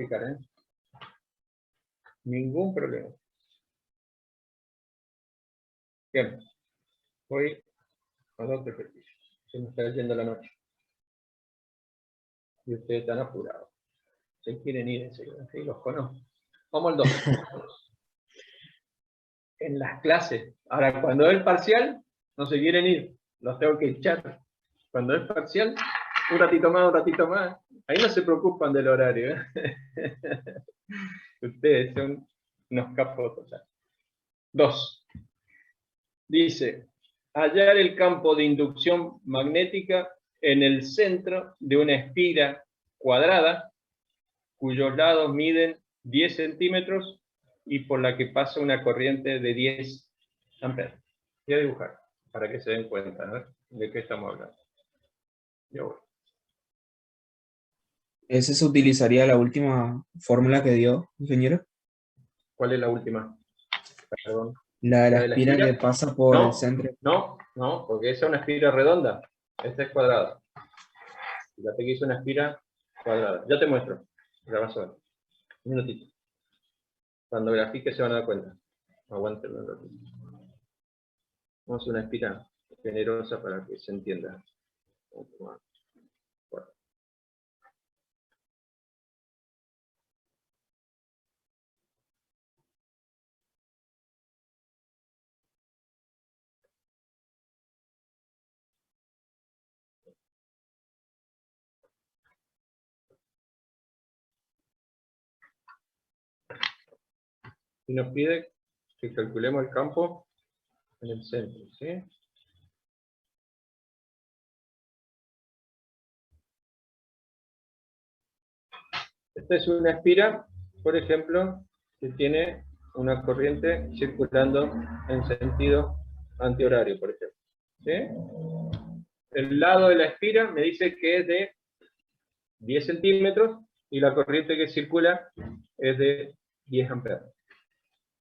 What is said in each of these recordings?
explicar, ¿eh? Ningún problema. Bien. Voy a otro ejercicio. Se me está yendo la noche. Y ustedes están apurados. Se quieren ir enseguida. Sí, los conozco. Vamos al 2. En las clases. Ahora, cuando es parcial, no se quieren ir. Los tengo que echar. Cuando es parcial, un ratito más, un ratito más. Ahí no se preocupan del horario, ¿eh? Ustedes son unos capos. 2. Dice, hallar el campo de inducción magnética en el centro de una espira cuadrada, cuyos lados miden 10 centímetros y por la que pasa una corriente de 10 amperes. Voy a dibujar, para que se den cuenta, ¿no?, de qué estamos hablando. Yo voy. ¿Ese se utilizaría la última fórmula que dio, ingeniero? ¿Cuál es la última? Perdón. La de la ¿La de la espira espira? que pasa por el centro. No, porque esa es una espira redonda. Esta es cuadrada. Fíjate que hice una espira cuadrada. Ya te muestro. Ya vas a ver. Un minutito. Cuando grafique se van a dar cuenta. Aguántenme un ratito. Vamos a hacer una espira generosa para que se entienda. Y nos pide que calculemos el campo en el centro, ¿sí? Esta es una espira, por ejemplo, que tiene una corriente circulando en sentido antihorario, por ejemplo, ¿sí? El lado de la espira me dice que es de 10 centímetros y la corriente que circula es de 10 amperes.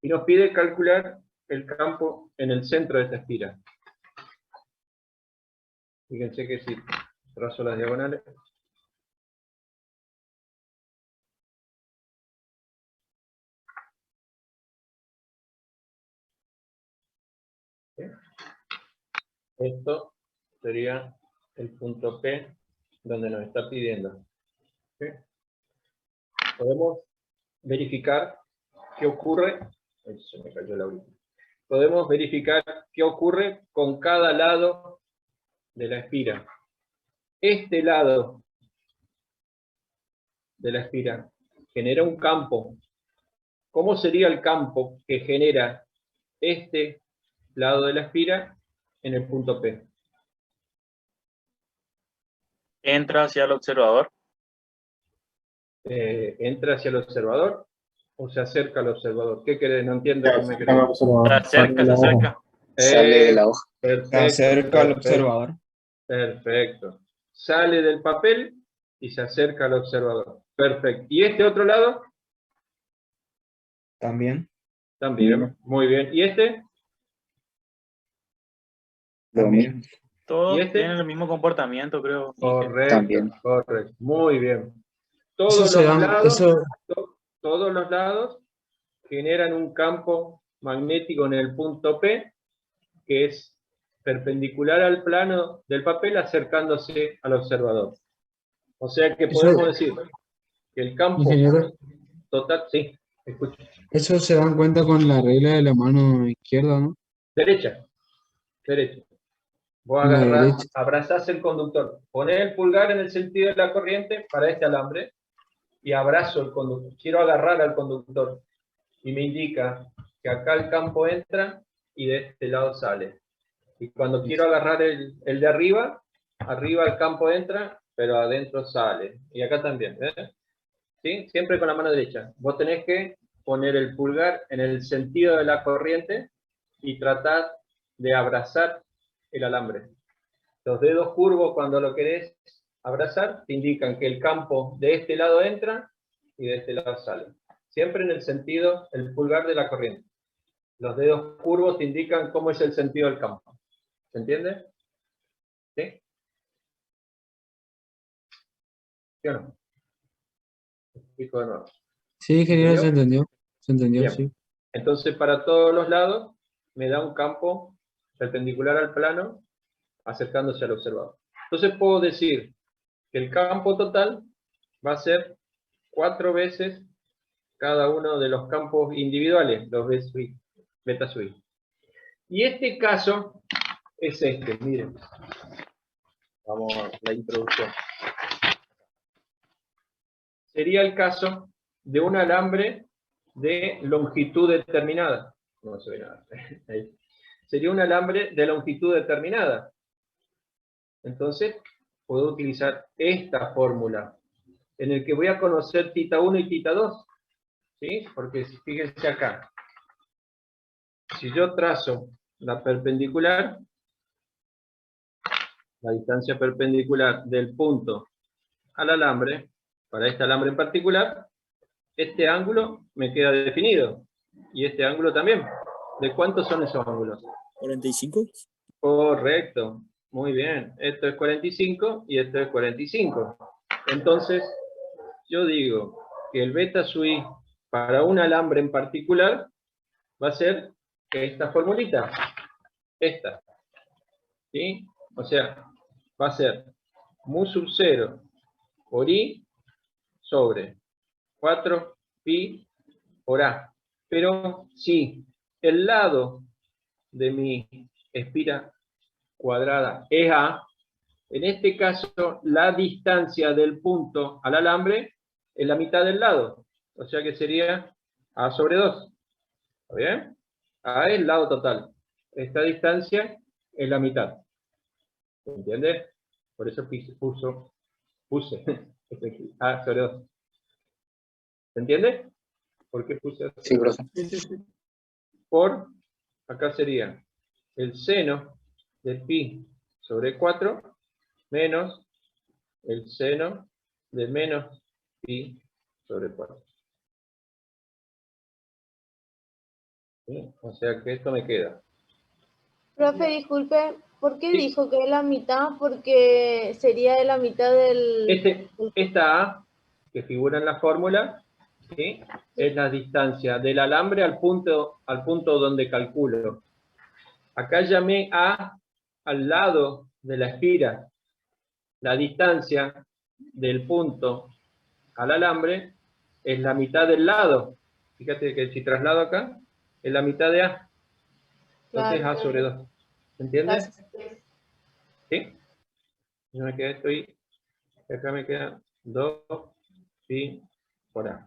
Y nos pide calcular el campo en el centro de esta espira. Fíjense que si trazo las diagonales, ¿sí?, esto sería el punto P donde nos está pidiendo, ¿sí? Podemos verificar qué ocurre. Ay, se me cayó la última. Podemos verificar qué ocurre con cada lado de la espira. Este lado de la espira genera un campo. ¿Cómo sería el campo que genera este lado de la espira en el punto P? Entra hacia el observador. ¿Entra hacia el observador o se acerca al observador? ¿Qué querés? No entiendo qué me querés. Se acerca, se acerca. Sale de la hoja. Perfecto, Se acerca al perfecto, observador. perfecto. Sale del papel y se acerca al observador. Perfecto. ¿Y este otro lado? También. También. Muy bien. ¿Y este? También. Todos ¿Y este? tienen el mismo comportamiento, creo. Correcto, También. correcto. Muy bien. Eso Todos se los da, lados, eso, todos los lados generan un campo magnético en el punto P que es perpendicular al plano del papel acercándose al observador. O sea que podemos decir que el campo Ingeniero, total, sí, escucho. eso se dan cuenta con la regla de la mano izquierda, ¿no? Derecha, derecha. Vos La agarrás, derecha. abrazás el conductor, ponés el pulgar en el sentido de la corriente para este alambre y abrazo el conductor. Quiero agarrar al conductor y me indica que acá el campo entra y de este lado sale. Y cuando quiero agarrar el de arriba, arriba el campo entra, pero adentro sale. Y acá también, ¿ves? ¿Sí? Siempre con la mano derecha. Vos tenés que poner el pulgar en el sentido de la corriente y tratar de abrazar el alambre. Los dedos curvos, cuando lo querés abrazar, te indican que el campo de este lado entra y de este lado sale. Siempre en el sentido, el pulgar de la corriente. Los dedos curvos te indican cómo es el sentido del campo. ¿Se entiende? ¿Sí? ¿Sí o no? explico de nuevo. Sí, ingeniero, ¿Entendió? se entendió. Se entendió, Bien. sí. Entonces, para todos los lados, me da un campo perpendicular al plano, acercándose al observador. Entonces puedo decir que el campo total va a ser 4 veces cada uno de los campos individuales, los beta sui. Y este caso es este, miren. Vamos a la introducción. Sería el caso de un alambre de longitud determinada. No se ve nada. Ahí. Sería un alambre de longitud determinada. Entonces, puedo utilizar esta fórmula, en el que voy a conocer θ 1 y θ 2. ¿Sí? Porque fíjense acá. Si yo trazo la perpendicular, la distancia perpendicular del punto al alambre, para este alambre en particular, este ángulo me queda definido. Y este ángulo también. ¿De cuántos son esos ángulos? 45. Correcto. Muy bien. Esto es 45 y esto es 45. Entonces, yo digo que el beta sui para un alambre en particular va a ser esta formulita. Esta. ¿Sí? O sea, va a ser mu sub 0 por i sobre 4 pi por a. Pero si el lado de mi espira cuadrada es a, en este caso la distancia del punto al alambre es la mitad del lado. O sea que sería a sobre 2. ¿Está bien? A es el lado total. Esta distancia es la mitad. ¿Se entiende? Por eso puse a sobre 2. ¿Se entiende? ¿Por qué puse a sobre 2? Por, acá sería el seno de pi sobre 4 menos el seno de menos pi sobre 4. ¿Sí? O sea que esto me queda. Profe, disculpe, ¿por qué Sí. dijo que es la mitad? Porque sería de la mitad del... Esta A, que figura en la fórmula, ¿sí? Es la distancia del alambre al punto donde calculo. Acá llamé A al lado de la espira. La distancia del punto al alambre es la mitad del lado. Fíjate que si traslado acá, es la mitad de A. Entonces Claro. A sobre 2. ¿Se entiende? Gracias. ¿Sí? Yo me quedé, acá me queda 2 pi por A.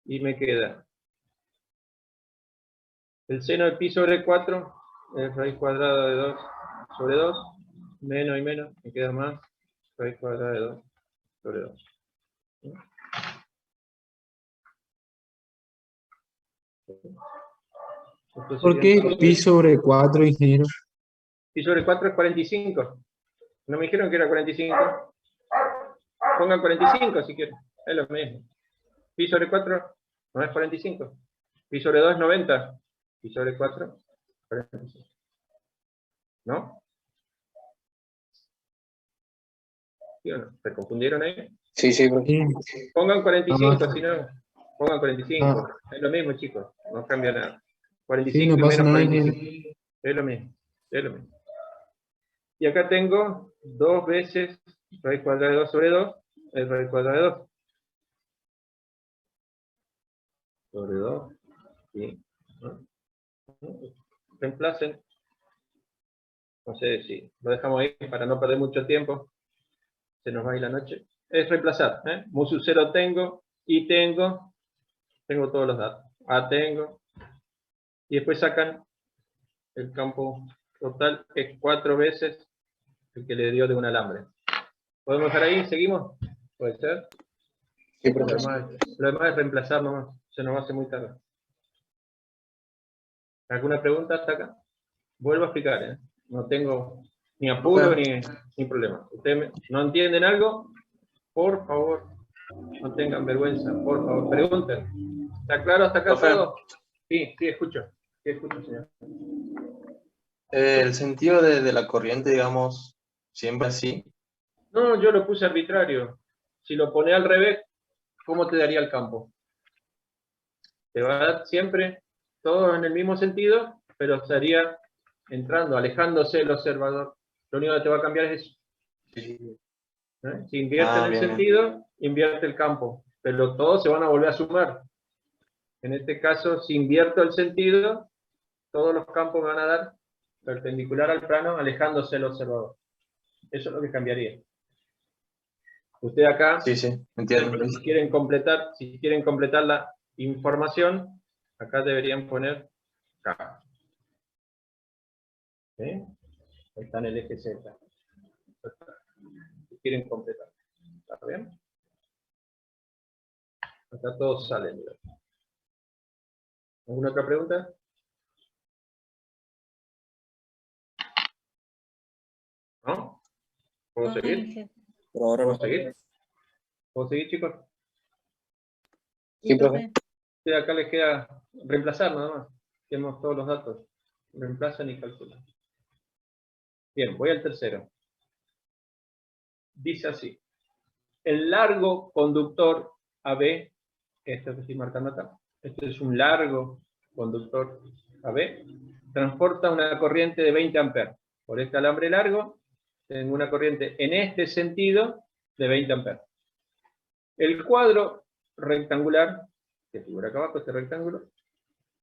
Y me queda el seno de pi sobre 4, es raíz cuadrada de 2 sobre 2, menos y menos, me queda más, raíz cuadrada de 2 sobre 2. ¿Por qué pi sobre 4, ingeniero? Pi sobre 4 es 45. ¿No me dijeron que era 45? Pongan 45 si quieren, es lo mismo. Pi sobre 4 no es 45. Pi sobre 2 es 90. Pi sobre 4, 45. ¿No? ¿Sí o no? ¿Se confundieron ahí? Sí, sí, bro. Sí. Pongan 45, Ah. si no, pongan 45. Es lo mismo, chicos, no cambia nada. Sí, 45 no pasa menos nada, 45. Es lo mismo, es lo mismo. Y acá tengo 2 veces raíz cuadrada de 2 sobre 2, es raíz cuadrada de 2. Sobre 2, sí. Reemplacen. No sé si lo dejamos ahí para no perder mucho tiempo. Se nos va a ir la noche. Es reemplazar. Mu sub 0 tengo, y tengo todos los datos. A tengo. Y después sacan el campo total, que es 4 veces el que le dio de un alambre. ¿Podemos dejar ahí? ¿Seguimos? ¿Puede ser? Sí, Lo profesor. demás es reemplazar nomás. Se nos hace muy tarde. ¿Alguna pregunta hasta acá? Vuelvo a explicar, ¿eh? No tengo ni apuro ni problema. ¿Ustedes no entienden algo? Por favor, no tengan vergüenza. Por favor, pregunten. ¿Está claro hasta acá Profe. todo? Sí, escucho. Sí, escucho, señor. El sentido de la corriente, digamos, siempre así. No, yo lo puse arbitrario. Si lo pone al revés, ¿cómo te daría el campo? Te va a dar siempre todo en el mismo sentido, pero estaría entrando, alejándose el observador. Lo único que te va a cambiar es eso. ¿Eh? Si invierte en el bien, sentido, invierte el campo, pero todos se van a volver a sumar. En este caso, si invierto el sentido, todos los campos me van a dar perpendicular al plano, alejándose el observador. Eso es lo que cambiaría. Usted acá, Sí, entiendo. si quieren completar la información, acá deberían poner K. ¿Sí? Ahí está en el eje Z. Si quieren completar. ¿Está bien? Acá todos salen. ¿Alguna otra pregunta? ¿No? ¿Puedo seguir? Por ahora ¿Puedo no. seguir? ¿Puedo seguir, chicos? Sí, profe. Sí, acá les queda reemplazar nada más. Tenemos todos los datos. Reemplazan y calculan. Bien, voy al tercero. Dice así. El largo conductor AB, esto que estoy marcando acá, este es un largo conductor AB, transporta una corriente de 20 amperes. Por este alambre largo, tengo una corriente en este sentido de 20 amperes. El cuadro rectangular, que figura acá abajo, este rectángulo,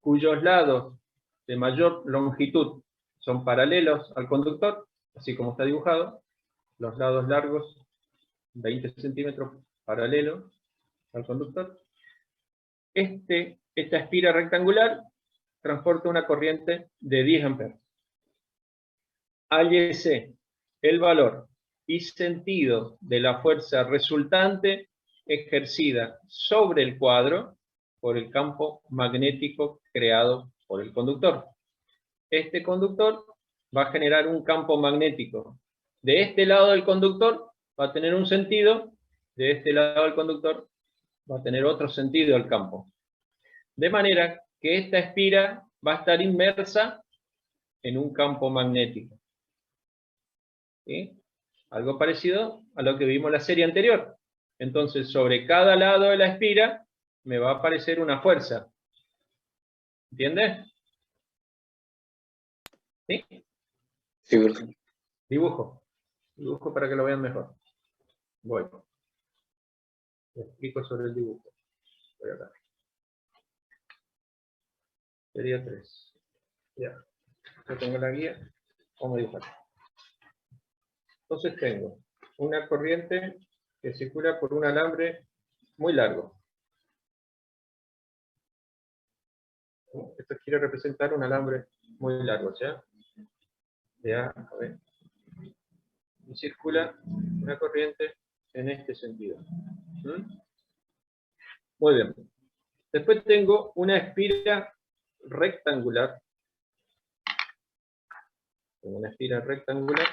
cuyos lados de mayor longitud son paralelos al conductor, así como está dibujado, los lados largos 20 centímetros paralelo al conductor. Esta espira rectangular transporta una corriente de 10 amperes. Hállese el valor y sentido de la fuerza resultante ejercida sobre el cuadro por el campo magnético creado por el conductor. Este conductor va a generar un campo magnético. De este lado del conductor va a tener un sentido, de este lado del conductor va a tener otro sentido el campo. De manera que esta espira va a estar inmersa en un campo magnético. ¿Sí? Algo parecido a lo que vimos en la serie anterior. Entonces, sobre cada lado de la espira me va a aparecer una fuerza. ¿Entiendes? ¿Sí? Sí, profe. Dibujo. Dibujo para que lo vean mejor. Voy. Les explico sobre el dibujo. Voy acá. Sería 3. Ya. Yo tengo la guía. Vamos a dibujar. Entonces tengo una corriente que circula por un alambre muy largo. Esto quiere representar un alambre muy largo, ¿ya? Ya, a ver. Y circula una corriente en este sentido. Muy bien. Después tengo una espira rectangular. Tengo una espira rectangular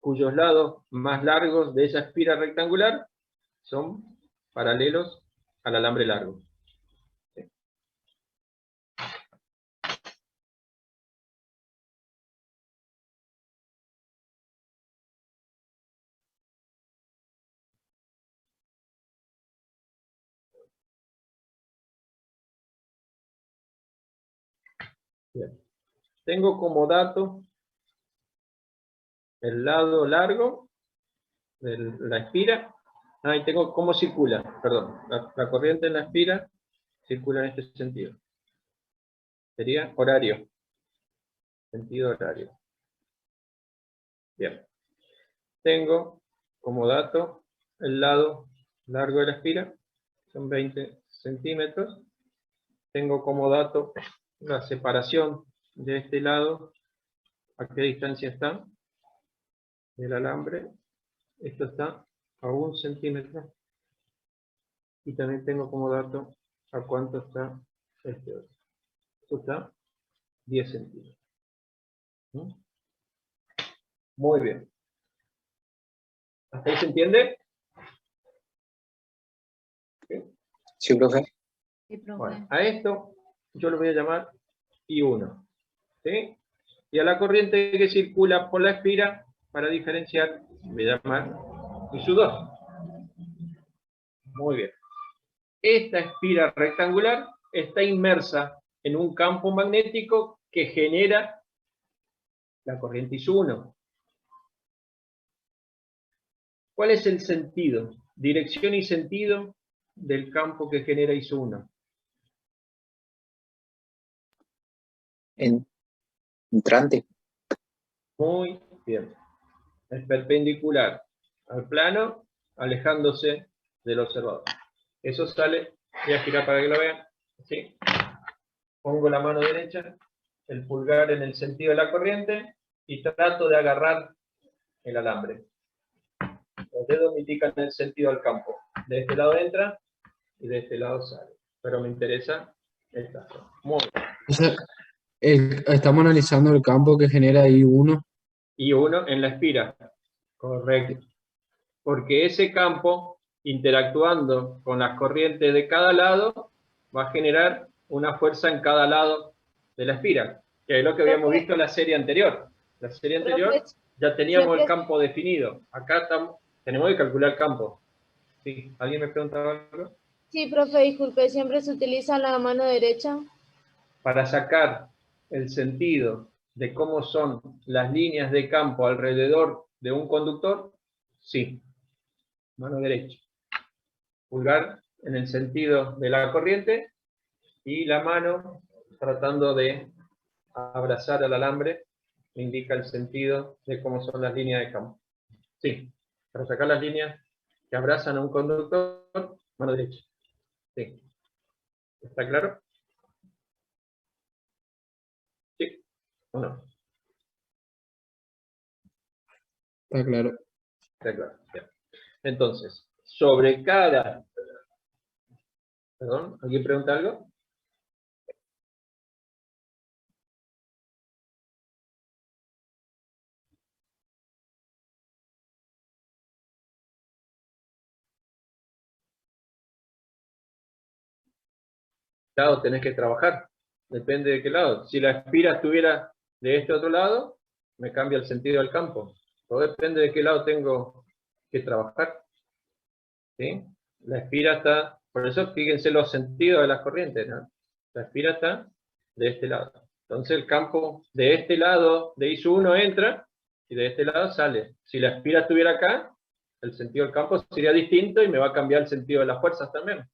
cuyos lados más largos de esa espira rectangular son paralelos al alambre largo. ¿Sí? Bien. Tengo como dato el lado largo de la espira. Y tengo cómo circula, perdón, la corriente en la espira circula en este sentido. Sería horario, sentido horario. Bien. Tengo como dato el lado largo de la espira, son 20 centímetros. Tengo como dato la separación de este lado, a qué distancia está del alambre. Esto está a 1 centímetro. Y también tengo como dato a cuánto está este otro. Esto está 10 centímetros. ¿Mm? Muy bien. ¿Hasta ahí se entiende? ¿Sí? Sí, profe. Sí, profe. Bueno, a esto yo lo voy a llamar I1. ¿Sí? Y a la corriente que circula por la espira, para diferenciar, voy a llamar I2. Muy bien. Esta espira rectangular está inmersa en un campo magnético que genera la corriente I1. ¿Cuál es el sentido? Dirección y sentido del campo que genera I1. Entrante. Muy bien. Es perpendicular al plano, alejándose del observador. Eso sale, voy a girar para que lo vean. ¿Sí? Pongo la mano derecha, el pulgar en el sentido de la corriente, y trato de agarrar el alambre. Los dedos me indican el sentido del campo. De este lado entra y de este lado sale. Pero me interesa esta zona. Muy bien. O sea, estamos analizando el campo que genera I1. I1 en la espira. Correcto. Porque ese campo, interactuando con las corrientes de cada lado, va a generar una fuerza en cada lado de la espira, que es lo que habíamos visto en la serie anterior. La serie anterior ya teníamos el campo definido. Acá tenemos que calcular el campo. ¿Sí? ¿Alguien me preguntaba algo? Sí, profe, disculpe, ¿siempre se utiliza la mano derecha? Para sacar el sentido de cómo son las líneas de campo alrededor de un conductor, sí. Mano derecha. Pulgar en el sentido de la corriente y la mano tratando de abrazar al alambre, me indica el sentido de cómo son las líneas de campo. Sí, para sacar las líneas que abrazan a un conductor, mano derecha. Sí. ¿Está claro? Sí. ¿O no? Está claro. Está claro. Bien. Entonces, sobre cada... Perdón, ¿alguien pregunta algo? Lado tenés que trabajar, depende de qué lado. Si la espira estuviera de este otro lado, me cambia el sentido del campo. Todo depende de qué lado tengo que trabajar. ¿Sí? La espira está, por eso fíjense los sentidos de las corrientes, ¿no? La espira está de este lado. Entonces el campo de este lado de I1 entra y de este lado sale. Si la espira estuviera acá, el sentido del campo sería distinto y me va a cambiar el sentido de las fuerzas también.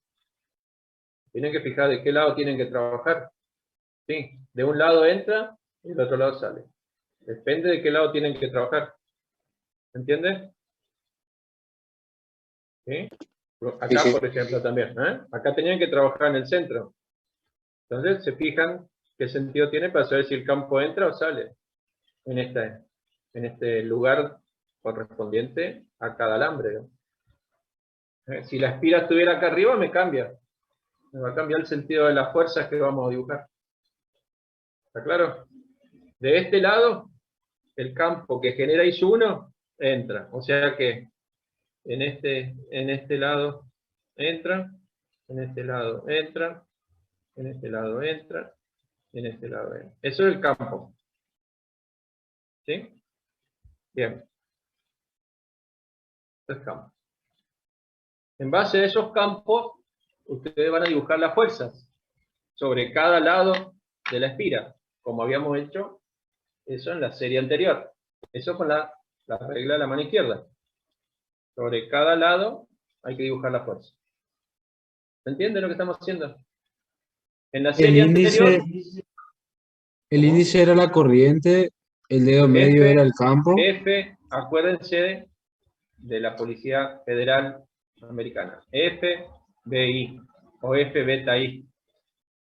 Tienen que fijar de qué lado tienen que trabajar. ¿Sí? De un lado entra y del otro lado sale. Depende de qué lado tienen que trabajar. ¿Entiendes? ¿Sí? Acá, Sí. por ejemplo, también. Acá tenían que trabajar en el centro. Entonces se fijan qué sentido tiene para saber si el campo entra o sale en este lugar correspondiente a cada alambre, ¿no? Si la espira estuviera acá arriba, me cambia. Me va a cambiar el sentido de las fuerzas que vamos a dibujar. ¿Está claro? De este lado, el campo que genera I1 entra. O sea que en este lado entra, en este lado entra, en este lado entra, en este lado entra. Eso es el campo. ¿Sí? Bien. Eso es campo. En base a esos campos, ustedes van a dibujar las fuerzas sobre cada lado de la espira, como habíamos hecho eso en la serie anterior. Eso con la regla de la mano izquierda. Sobre cada lado hay que dibujar la fuerza. ¿Se entiende lo que estamos haciendo? En la serie anterior... El índice era la corriente, el dedo medio era el campo. F, acuérdense de la Policía Federal Americana. FBI o F beta I.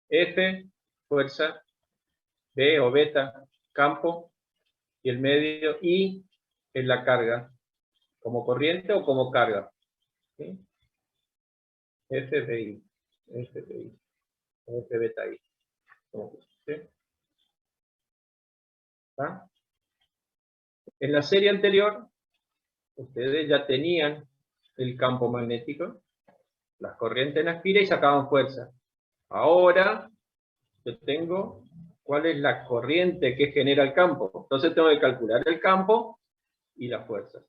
F, fuerza, B o beta, campo, y el medio I es la carga, como corriente o como carga. ¿Sí? FBI, FBI, o F beta I. ¿Sí? ¿Ah? En la serie anterior, ustedes ya tenían el campo magnético, las corrientes en la espira y sacaban fuerza. Ahora, yo tengo cuál es la corriente que genera el campo. Entonces tengo que calcular el campo y las fuerzas.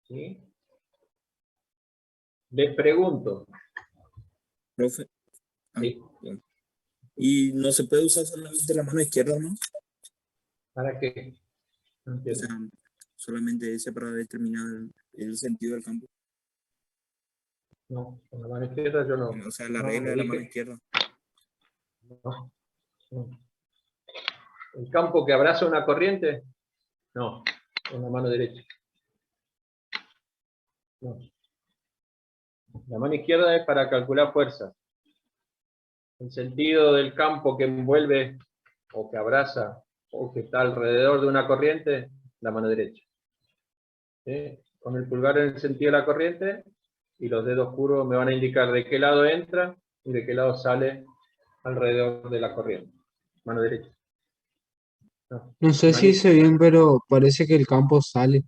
¿Sí? Le pregunto. Profe. Sí. Bien. Y no se puede usar solamente la mano izquierda, ¿no? ¿Para qué? No O entiendo. sea, solamente ese para determinar el sentido del campo. No, con la mano izquierda yo no. O sea, la no, regla de la mano dije- izquierda. no, no. ¿El campo que abraza una corriente? No, con la mano derecha. No. La mano izquierda es para calcular fuerza. El sentido del campo que envuelve o que abraza o que está alrededor de una corriente, la mano derecha. ¿Sí? Con el pulgar en el sentido de la corriente y los dedos curvos me van a indicar de qué lado entra y de qué lado sale alrededor de la corriente. Mano derecha. No sé si hice bien, pero parece que el campo sale.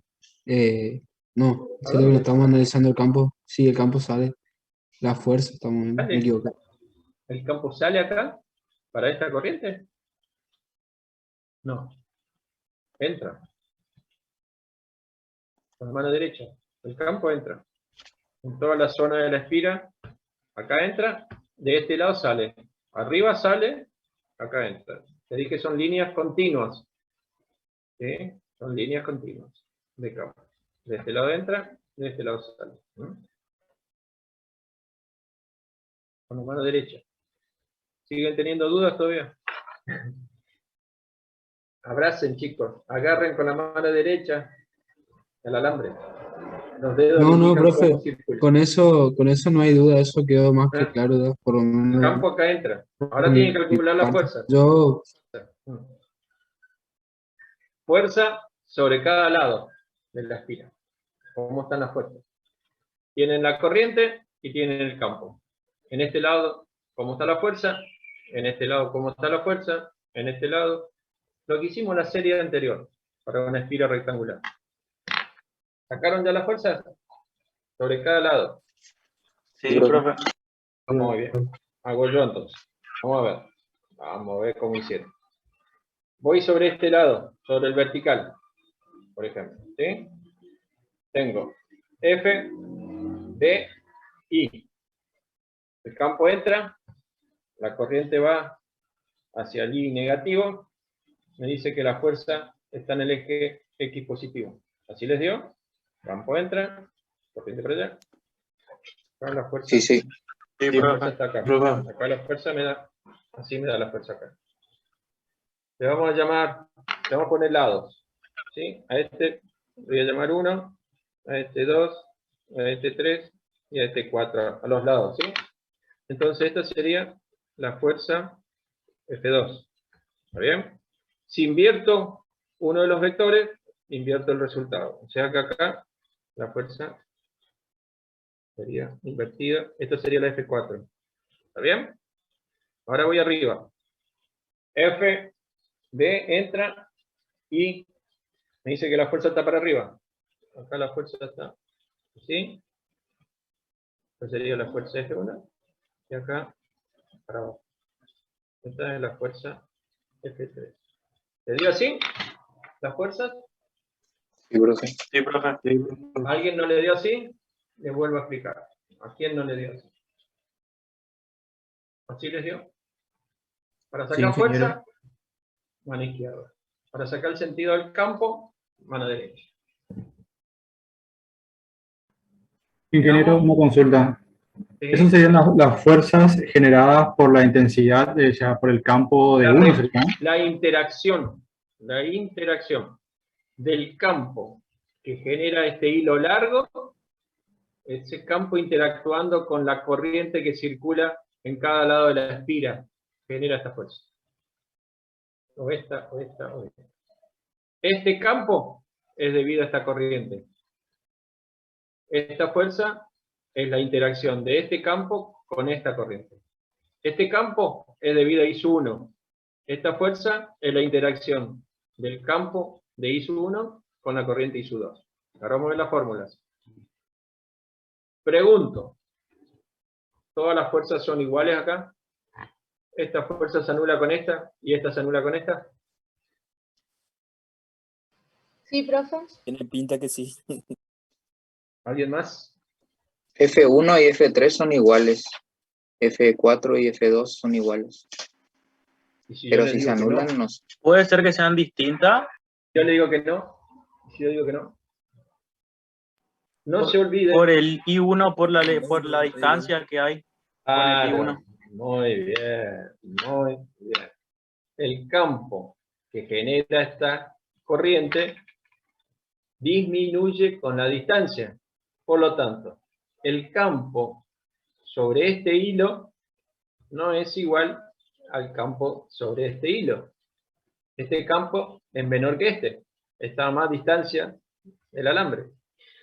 No, ¿A si lo dónde? estamos analizando el campo, sí, el campo sale. La fuerza, me ¿Sale? equivoqué. ¿El campo sale acá para esta corriente? No. Entra. Con la mano derecha. El campo entra. En toda la zona de la espira. Acá entra. De este lado sale. Arriba sale. Acá entra. Te dije que son líneas continuas. ¿Sí? Son líneas continuas de campo. De este lado entra. De este lado sale. ¿Mm? Con la mano derecha. ¿Siguen teniendo dudas todavía? Abracen, chicos. Agarren con la mano derecha el alambre. Los dedos No, indican profe, cómo circula. con eso no hay duda, eso quedó más que claro, ¿no? Por lo El menos campo acá entra. Ahora por tienen que mi calcular la parte. fuerza. Yo, Fuerza sobre cada lado de la espira. ¿Cómo están las fuerzas? Tienen la corriente y tienen el campo. En este lado, ¿cómo está la fuerza? En este lado, ¿cómo está la fuerza? En este lado. Lo que hicimos en la serie anterior, para una espira rectangular. ¿Sacaron ya la fuerza? Sobre cada lado. Sí, profe. Muy bien. Hago yo entonces. Vamos a ver. Vamos a ver cómo hicieron. Voy sobre este lado, sobre el vertical, por ejemplo. ¿Sí? Tengo F, D, I. El campo entra, la corriente va hacia el I negativo, me dice que la fuerza está en el eje X positivo. ¿Así les dio? Campo entra, corriente para allá. Acá la fuerza, Sí, sí. Sí, la fuerza profe. está acá. Acá la fuerza me da, así me da la fuerza acá. Le vamos a llamar, le vamos a poner lados. ¿Sí? A este voy a llamar 1, a este 2, a este 3 y a este 4, a los lados. ¿Sí? Entonces esta sería la fuerza F2. ¿Está bien? Si invierto uno de los vectores, invierto el resultado. O sea que acá la fuerza sería invertida. Esto sería la F4. ¿Está bien? Ahora voy arriba. F, D, entra y me dice que la fuerza está para arriba. Acá la fuerza está así. Esta sería la fuerza F1. Y acá para abajo. Esta es la fuerza F3. ¿Te digo así? ¿Las fuerzas? Sí, profe. Sí, profe. ¿A alguien no le dio así? Le vuelvo a explicar. ¿A quién no le dio así? ¿Así les dio? Para sacar fuerza, mano izquierda. Para sacar el sentido del campo, mano derecha. Ingeniero, Digamos, una consulta. ¿sí? ¿Esas serían las fuerzas generadas por la intensidad, ya por el campo de uno, ¿sería? La interacción del campo que genera este hilo largo, ese campo interactuando con la corriente que circula en cada lado de la espira, genera esta fuerza. O esta, o esta, o esta. Este campo es debido a esta corriente. Esta fuerza es la interacción de este campo con esta corriente. Este campo es debido a ISU1. Esta fuerza es la interacción del campo de ISU1 con la corriente ISU2. Ahora vamos a ver las fórmulas. Pregunto, ¿todas las fuerzas son iguales acá? ¿Esta fuerza se anula con esta y esta se anula con esta? Sí, profe. Tiene pinta que sí. ¿Alguien más? F1 y F3 son iguales. F4 y F2 son iguales. Y si yo Pero le si digo se que anulan, no, no. Puede ser que sean distintas. yo le digo que no. Y si yo digo que no. No se olvide. Por el I1, por la distancia que hay con el I1. Muy bien, muy bien. El campo que genera esta corriente disminuye con la distancia. Por lo tanto, el campo sobre este hilo no es igual al campo sobre este hilo. Este campo es menor que este. Está a más distancia del alambre.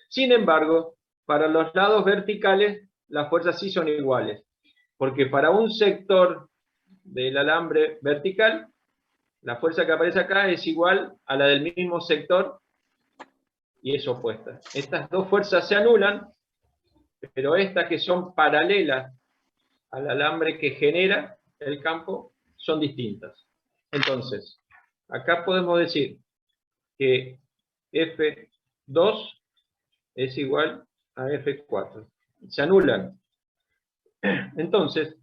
Sin embargo, para los lados verticales, las fuerzas sí son iguales. Porque para un sector del alambre vertical, la fuerza que aparece acá es igual a la del mismo sector y es opuesta. Estas dos fuerzas se anulan, pero estas que son paralelas al alambre que genera el campo son distintas. Entonces, acá podemos decir que F2 es igual a F4. Se anulan. Entonces,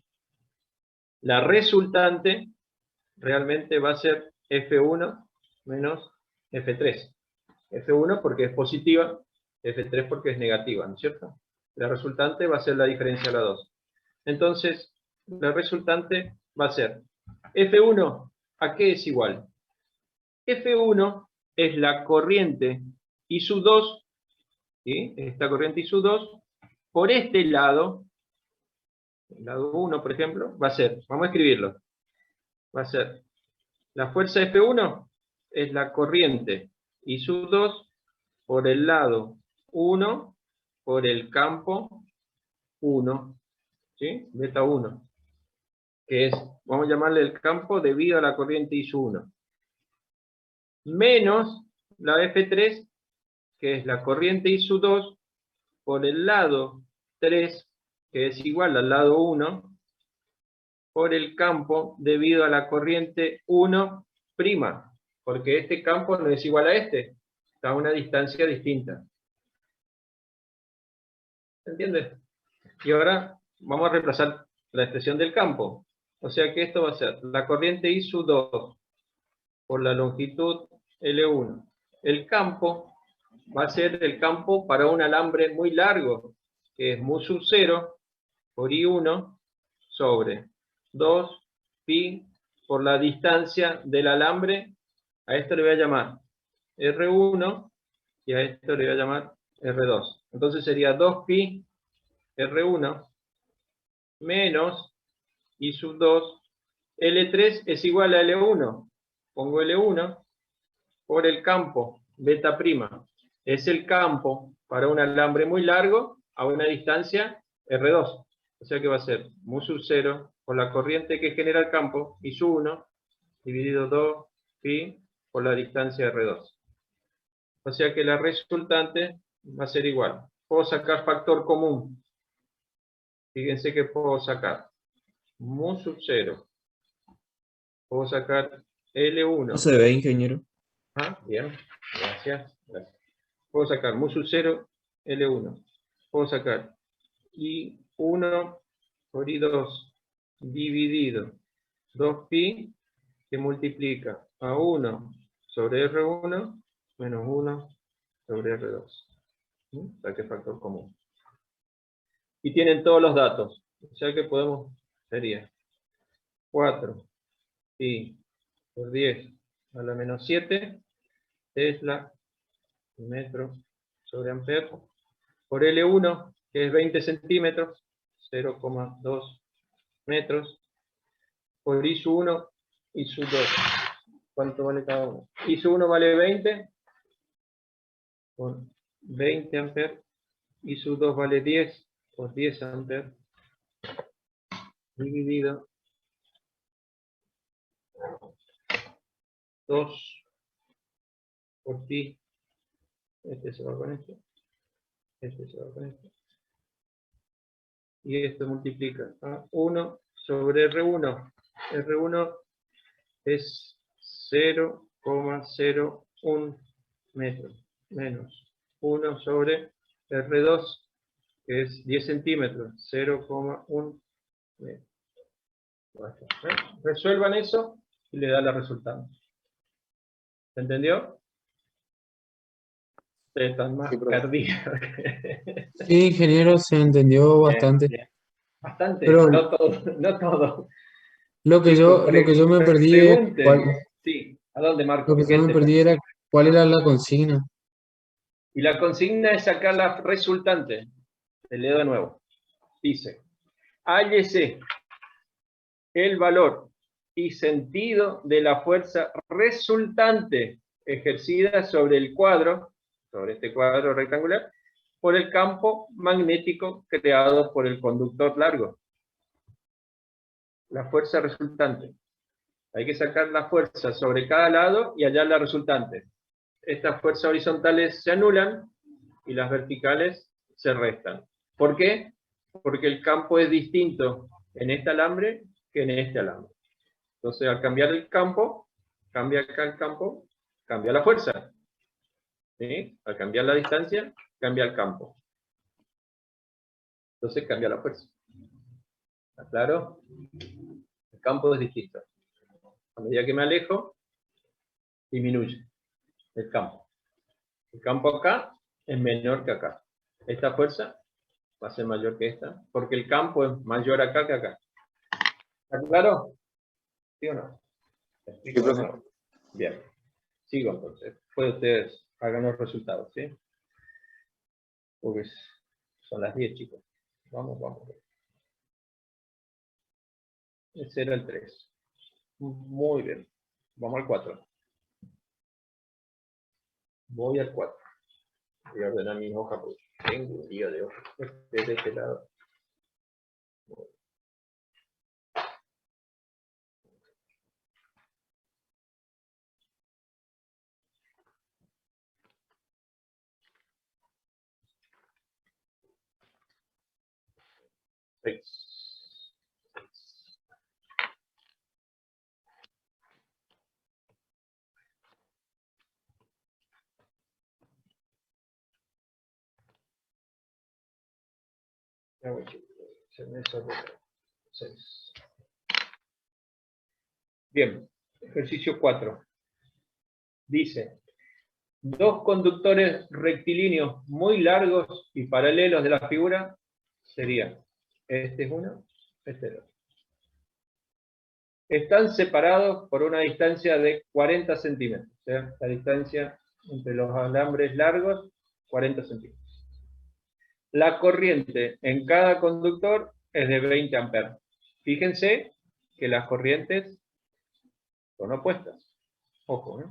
la resultante realmente va a ser F1 menos F3. F1 porque es positiva, F3 porque es negativa, ¿no es cierto? La resultante va a ser la diferencia de las dos. Entonces, la resultante va a ser F1, ¿a qué es igual? F1 es la corriente I sub 2, ¿sí? Esta corriente I sub 2, por este lado, el lado 1, por ejemplo, va a ser, vamos a escribirlo, va a ser, la fuerza F1 es la corriente I sub 2 por el lado 1 por el campo 1, ¿sí? Beta 1, que es, vamos a llamarle el campo debido a la corriente I sub 1, menos la F3, que es la corriente I sub 2 por el lado 3, que es igual al lado 1, por el campo debido a la corriente 1', porque este campo no es igual a este, está a una distancia distinta. ¿Se entiende? Y ahora vamos a reemplazar la expresión del campo. O sea que esto va a ser la corriente I sub 2 por la longitud L1. El campo va a ser el campo para un alambre muy largo, que es mu sub 0 por I1 sobre 2 pi por la distancia del alambre. A esto le voy a llamar R1 y a esto le voy a llamar R2. Entonces sería 2 pi R1 menos I sub 2. L3 es igual a L1. Pongo L1 por el campo beta prima. Es el campo para un alambre muy largo a una distancia R2. O sea que va a ser mu sub 0 por la corriente que genera el campo, I sub 1, dividido 2 pi por la distancia R2. O sea que la resultante va a ser igual. Puedo sacar factor común. Fíjense que puedo sacar mu sub 0. Puedo sacar L1. No se ve, ingeniero. Ah, bien. Gracias. Puedo sacar mu sub 0, L1. Puedo sacar I1 por I2 dividido 2pi que multiplica a 1 sobre R1 menos 1 sobre R2. Saqué factor común. Y tienen todos los datos. O sea que podemos, sería 4 pi por 10 a la menos 7 Tesla metro sobre amper por L1, que es 20 centímetros, 0,2 metros, por I sub 1, I sub 2. ¿Cuánto vale cada uno? I sub 1 vale 20, por 20 amperes, I sub 2 vale 10, por 10 amperes, dividido 2 por pi, este se va con este se va con este, y esto multiplica a 1 sobre R1. R1 es 0,01 metros, menos 1 sobre R2, que es 10 centímetros, 0,1. Resuelvan eso y le da la resultante. ¿Se entendió? Ustedes están más Sí, profe. perdidos. Sí, ingeniero, se entendió bastante. Bien. Bastante, Pero no todo, no todo. lo que Chicos, yo me perdí es pregunten. Sí, ¿a dónde, Marco? lo que yo me perdí era cuál era la consigna. Y la consigna es sacar la resultante. Te leo de nuevo. Dice, hállese el valor y sentido de la fuerza resultante ejercida sobre el cuadro, sobre este cuadro rectangular, por el campo magnético creado por el conductor largo. La fuerza resultante. Hay que sacar la fuerza sobre cada lado y hallar la resultante. Estas fuerzas horizontales se anulan y las verticales se restan. ¿Por qué? Porque el campo es distinto en este alambre que en este alambre. Entonces, al cambiar el campo, cambia acá el campo, cambia la fuerza. ¿Sí? Al cambiar la distancia, cambia el campo. Entonces, cambia la fuerza. ¿Está claro? El campo es distinto. A medida que me alejo, disminuye el campo. El campo acá es menor que acá. Esta fuerza va a ser mayor que esta, porque el campo es mayor acá que acá. ¿Está claro? ¿Sí o no? Sí, profe. Bien. Sigo entonces. Después ustedes hagan los resultados, ¿sí? Porque son las 10, chicos. Vamos. Ese era el 3. Muy bien. Vamos al 4. Voy al 4. Voy a ordenar mi hoja porque tengo un día de hoja. De este lado. Se me desordena. 6. Bien, ejercicio 4. Dice, dos conductores rectilíneos muy largos y paralelos de la figura serían, este es uno, este es el otro. Están separados por una distancia de 40 centímetros. O sea, la distancia entre los alambres largos, 40 centímetros. La corriente en cada conductor es de 20 amperes. Fíjense que las corrientes son opuestas. Ojo, ¿eh?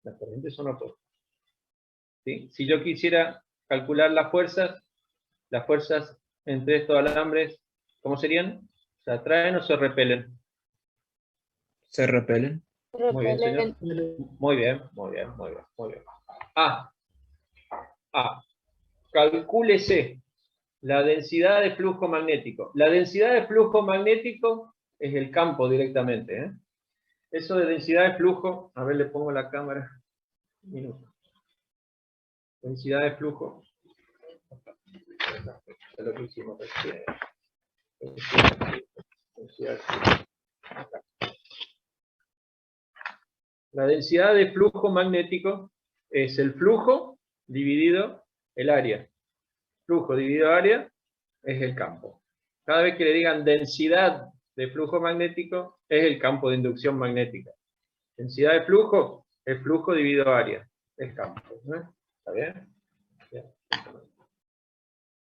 Las corrientes son opuestas. ¿Sí? Si yo quisiera calcular las fuerzas entre estos alambres, ¿cómo serían? ¿Se atraen o se repelen? Se repelen. Muy bien, señor. Muy bien. A. Calcúlese la densidad de flujo magnético. La densidad de flujo magnético es el campo directamente, ¿eh? Eso de densidad de flujo, a ver, le pongo la cámara. Un minuto. Densidad de flujo. Es lo que hicimos recién. La densidad de flujo magnético es el flujo dividido el área. Flujo dividido área es el campo. Cada vez que le digan densidad de flujo magnético, es el campo de inducción magnética. Densidad de flujo es flujo dividido área. Es campo. ¿No? ¿Está bien? Bien.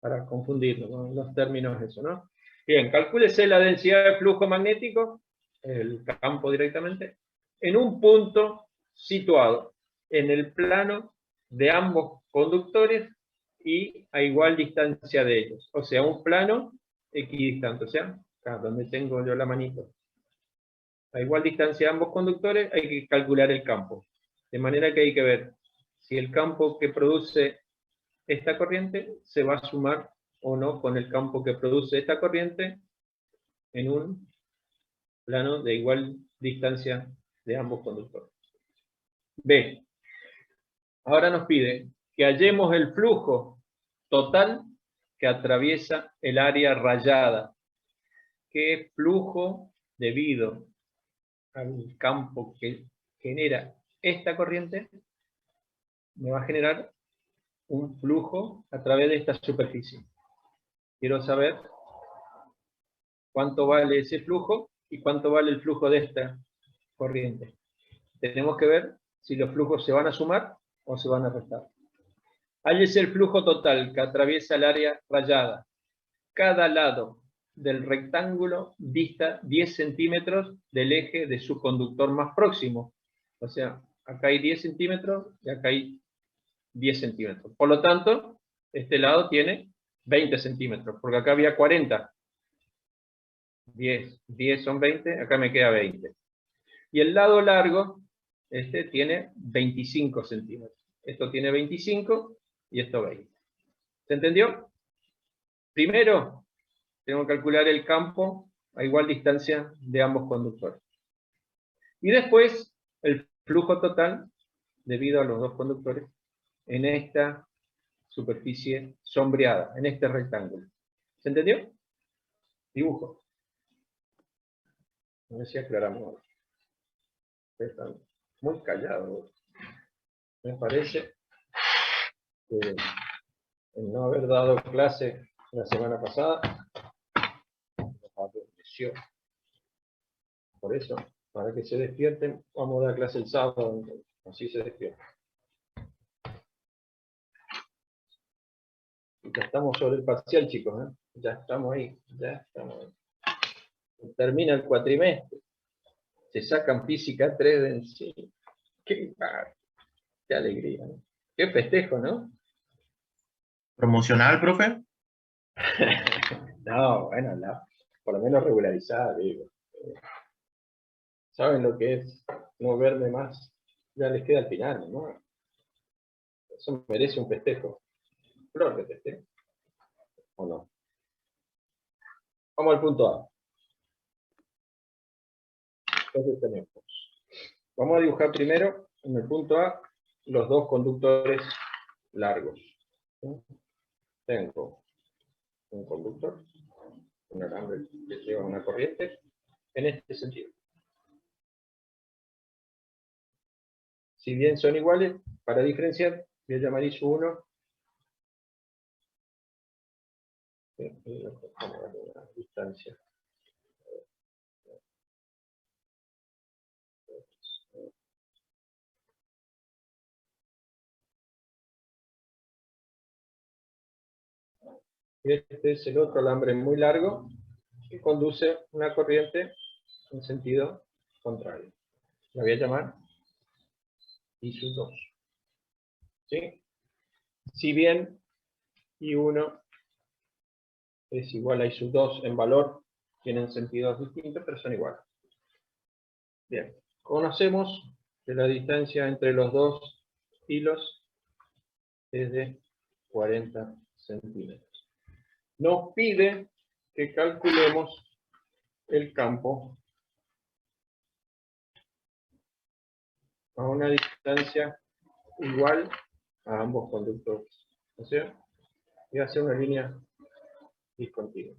Para confundirlo con los términos eso, ¿no? Bien, calcúlese la densidad de flujo magnético, el campo directamente, en un punto situado en el plano de ambos conductores y a igual distancia de ellos. O sea, un plano equidistante. O sea, acá donde tengo yo la manito. A igual distancia de ambos conductores hay que calcular el campo. De manera que hay que ver si el campo que produce esta corriente se va a sumar o no con el campo que produce esta corriente en un plano de igual distancia de ambos conductores. B. Ahora nos pide que hallemos el flujo total que atraviesa el área rayada, que es flujo debido al campo que genera esta corriente, me va a generar un flujo a través de esta superficie. Quiero saber cuánto vale ese flujo y cuánto vale el flujo de esta corriente. Tenemos que ver si los flujos se van a sumar o se van a restar. Ahí es el flujo total que atraviesa el área rayada. Cada lado del rectángulo dista 10 centímetros del eje de su conductor más próximo. O sea, acá hay 10 centímetros y acá hay 10 centímetros. Por lo tanto, este lado tiene 20 centímetros, porque acá había 40. 10 son 20, acá me queda 20. Y el lado largo, este tiene 25 centímetros. Esto tiene 25 y esto 20. ¿Se entendió? Primero, tengo que calcular el campo a igual distancia de ambos conductores. Y después, el flujo total, debido a los dos conductores, en esta superficie sombreada, en este rectángulo. ¿Se entendió? Dibujo. A ver si aclaramos. Están muy callados. Me parece que el no haber dado clase la semana pasada nos adormeció. Por eso, para que se despierten, vamos a dar clase el sábado, así se despiertan. Ya estamos sobre el parcial, chicos, ¿eh? Ya estamos ahí, ya estamos ahí. Termina el cuatrimestre. Se sacan física 3 de encima. Qué alegría, ¿no? Qué festejo, ¿no? ¿Promocional, profe? No, bueno, por lo menos regularizada, digo. ¿Saben lo que es no verme más? Ya les queda al final, ¿no? Eso merece un festejo. Flor de festejo. ¿O no? Vamos al punto A. Entonces tenemos. Vamos a dibujar primero, en el punto A, los dos conductores largos. ¿Sí? Tengo un conductor, un alambre que lleva una corriente, en este sentido. Si bien son iguales, para diferenciar, voy a llamar ISU1. Vamos a darle una distancia. Este es el otro alambre muy largo que conduce una corriente en sentido contrario. La voy a llamar ISU2. ¿Sí? Si bien I1 es igual a ISU2 en valor, tienen sentidos distintos, pero son iguales. Bien, conocemos que la distancia entre los dos hilos es de 40 centímetros. Nos pide que calculemos el campo a una distancia igual a ambos conductores. O sea, voy a hacer una línea discontinua.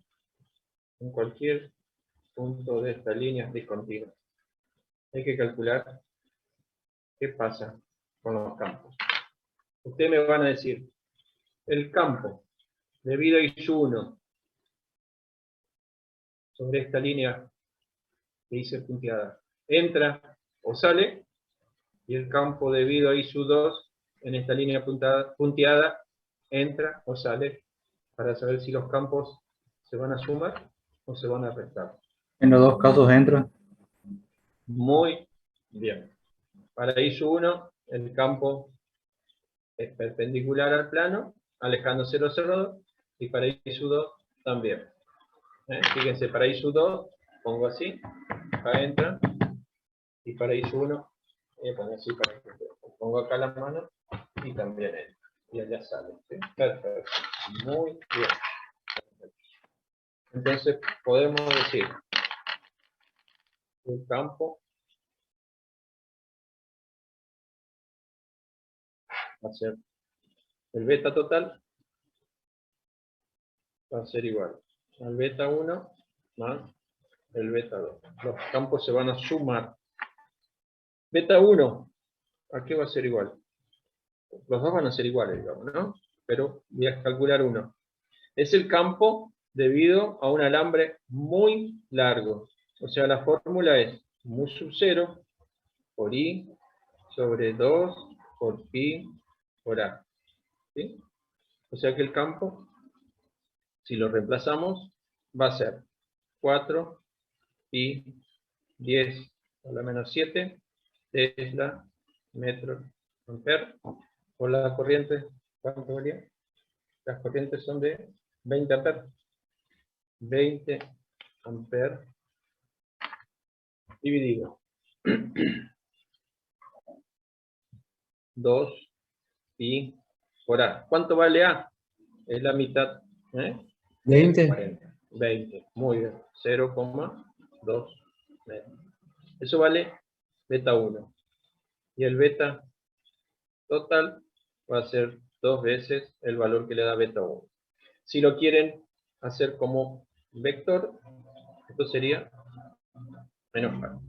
En cualquier punto de esta línea discontinua hay que calcular qué pasa con los campos. Ustedes me van a decir, el campo debido a ISU1 sobre esta línea que hice punteada, entra o sale, y el campo debido a ISU2 en esta línea punteada entra o sale, para saber si los campos se van a sumar o se van a restar. En los dos casos entra. Muy bien. Para ISU1 el campo es perpendicular al plano, alejándose del observador, y para ISU2 también. Fíjense, para ISU2 pongo así, acá entra, y para ISU1 voy a poner así para que pongo acá la mano y también entra, y allá sale. ¿Sí? Perfecto. Muy bien. Entonces podemos decir el campo va a ser el beta total va a ser igual al beta 1 más el beta 2. Los campos se van a sumar. Beta 1, ¿a qué va a ser igual? Los dos van a ser iguales, digamos, ¿no? Pero voy a calcular uno. Es el campo debido a un alambre muy largo. O sea, la fórmula es mu sub 0 por i sobre 2 por pi por a. ¿Sí? O sea que el campo, si lo reemplazamos, va a ser 4 pi 10 a la menos 7 Tesla metro amper por la corriente. ¿Cuánto valía? Las corrientes son de 20 amperes. 20 amperes dividido 2 pi por a. ¿Cuánto vale a? Es la mitad. 20. 40. 20. Muy bien. 0,2 metros. Eso vale beta 1. Y el beta total va a ser 2 veces el valor que le da beta 1. Si lo quieren hacer como vector, esto sería menos k.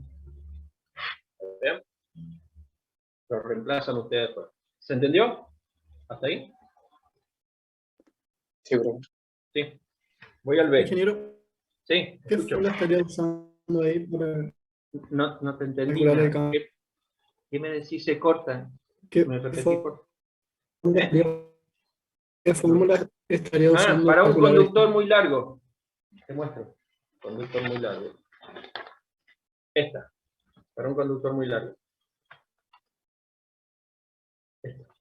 ¿Vean? Lo reemplazan ustedes después. ¿Se entendió? ¿Hasta ahí? Sí, profe. Sí. Voy al B. Ingeniero, Sí, ¿qué escucho. fórmula estaría usando ahí para No te entendí calcular el nada. campo? ¿Qué me decís? Se corta. ¿Qué ¿Me repetís, por fórmula estaría- qué fórmula estaría usando para un calcular el conductor muy largo. Te muestro. Conductor muy largo. Esta. Para un conductor muy largo. Esta.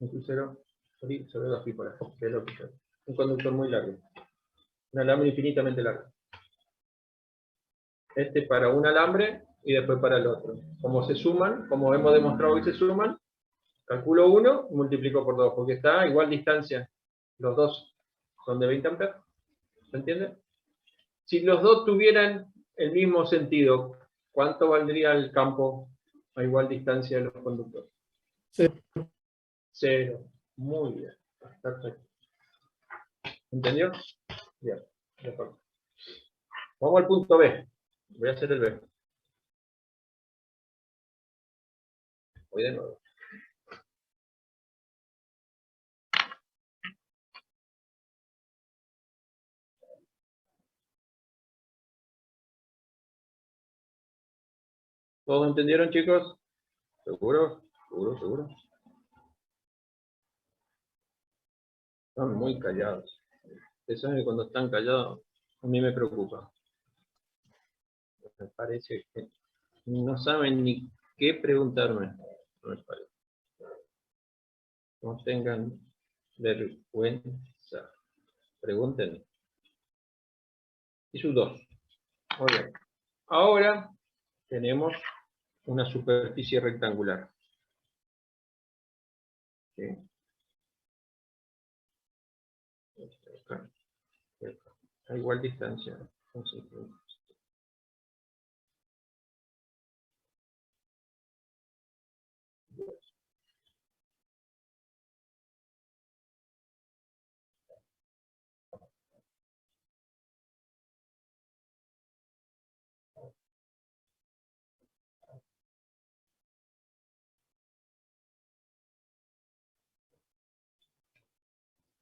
Un crucero sobre 2 pi por a. Que es lo que es. Un conductor muy largo. Un alambre infinitamente largo. Este para un alambre y después para el otro. Como se suman, como hemos demostrado que se suman, calculo 1 y multiplico por 2, porque está a igual distancia. Los dos son de 20 amperes. ¿Se entiende? Si los dos tuvieran el mismo sentido, ¿cuánto valdría el campo a igual distancia de los conductores? 0? 0. Muy bien. Perfecto. ¿Entendió? Bien. Mejor. Vamos al punto B. Voy a hacer el B. Voy de nuevo. ¿Todos entendieron, chicos? ¿Seguro? ¿Seguro? ¿Seguro? Están muy callados. Ustedes saben que cuando están callados, a mí me preocupa. Me parece que no saben ni qué preguntarme. Me parece. No tengan vergüenza. Pregúntenme. Y sus dos. Muy bien. Ahora tenemos una superficie rectangular. ¿Sí? Acá. A igual distancia. Entonces,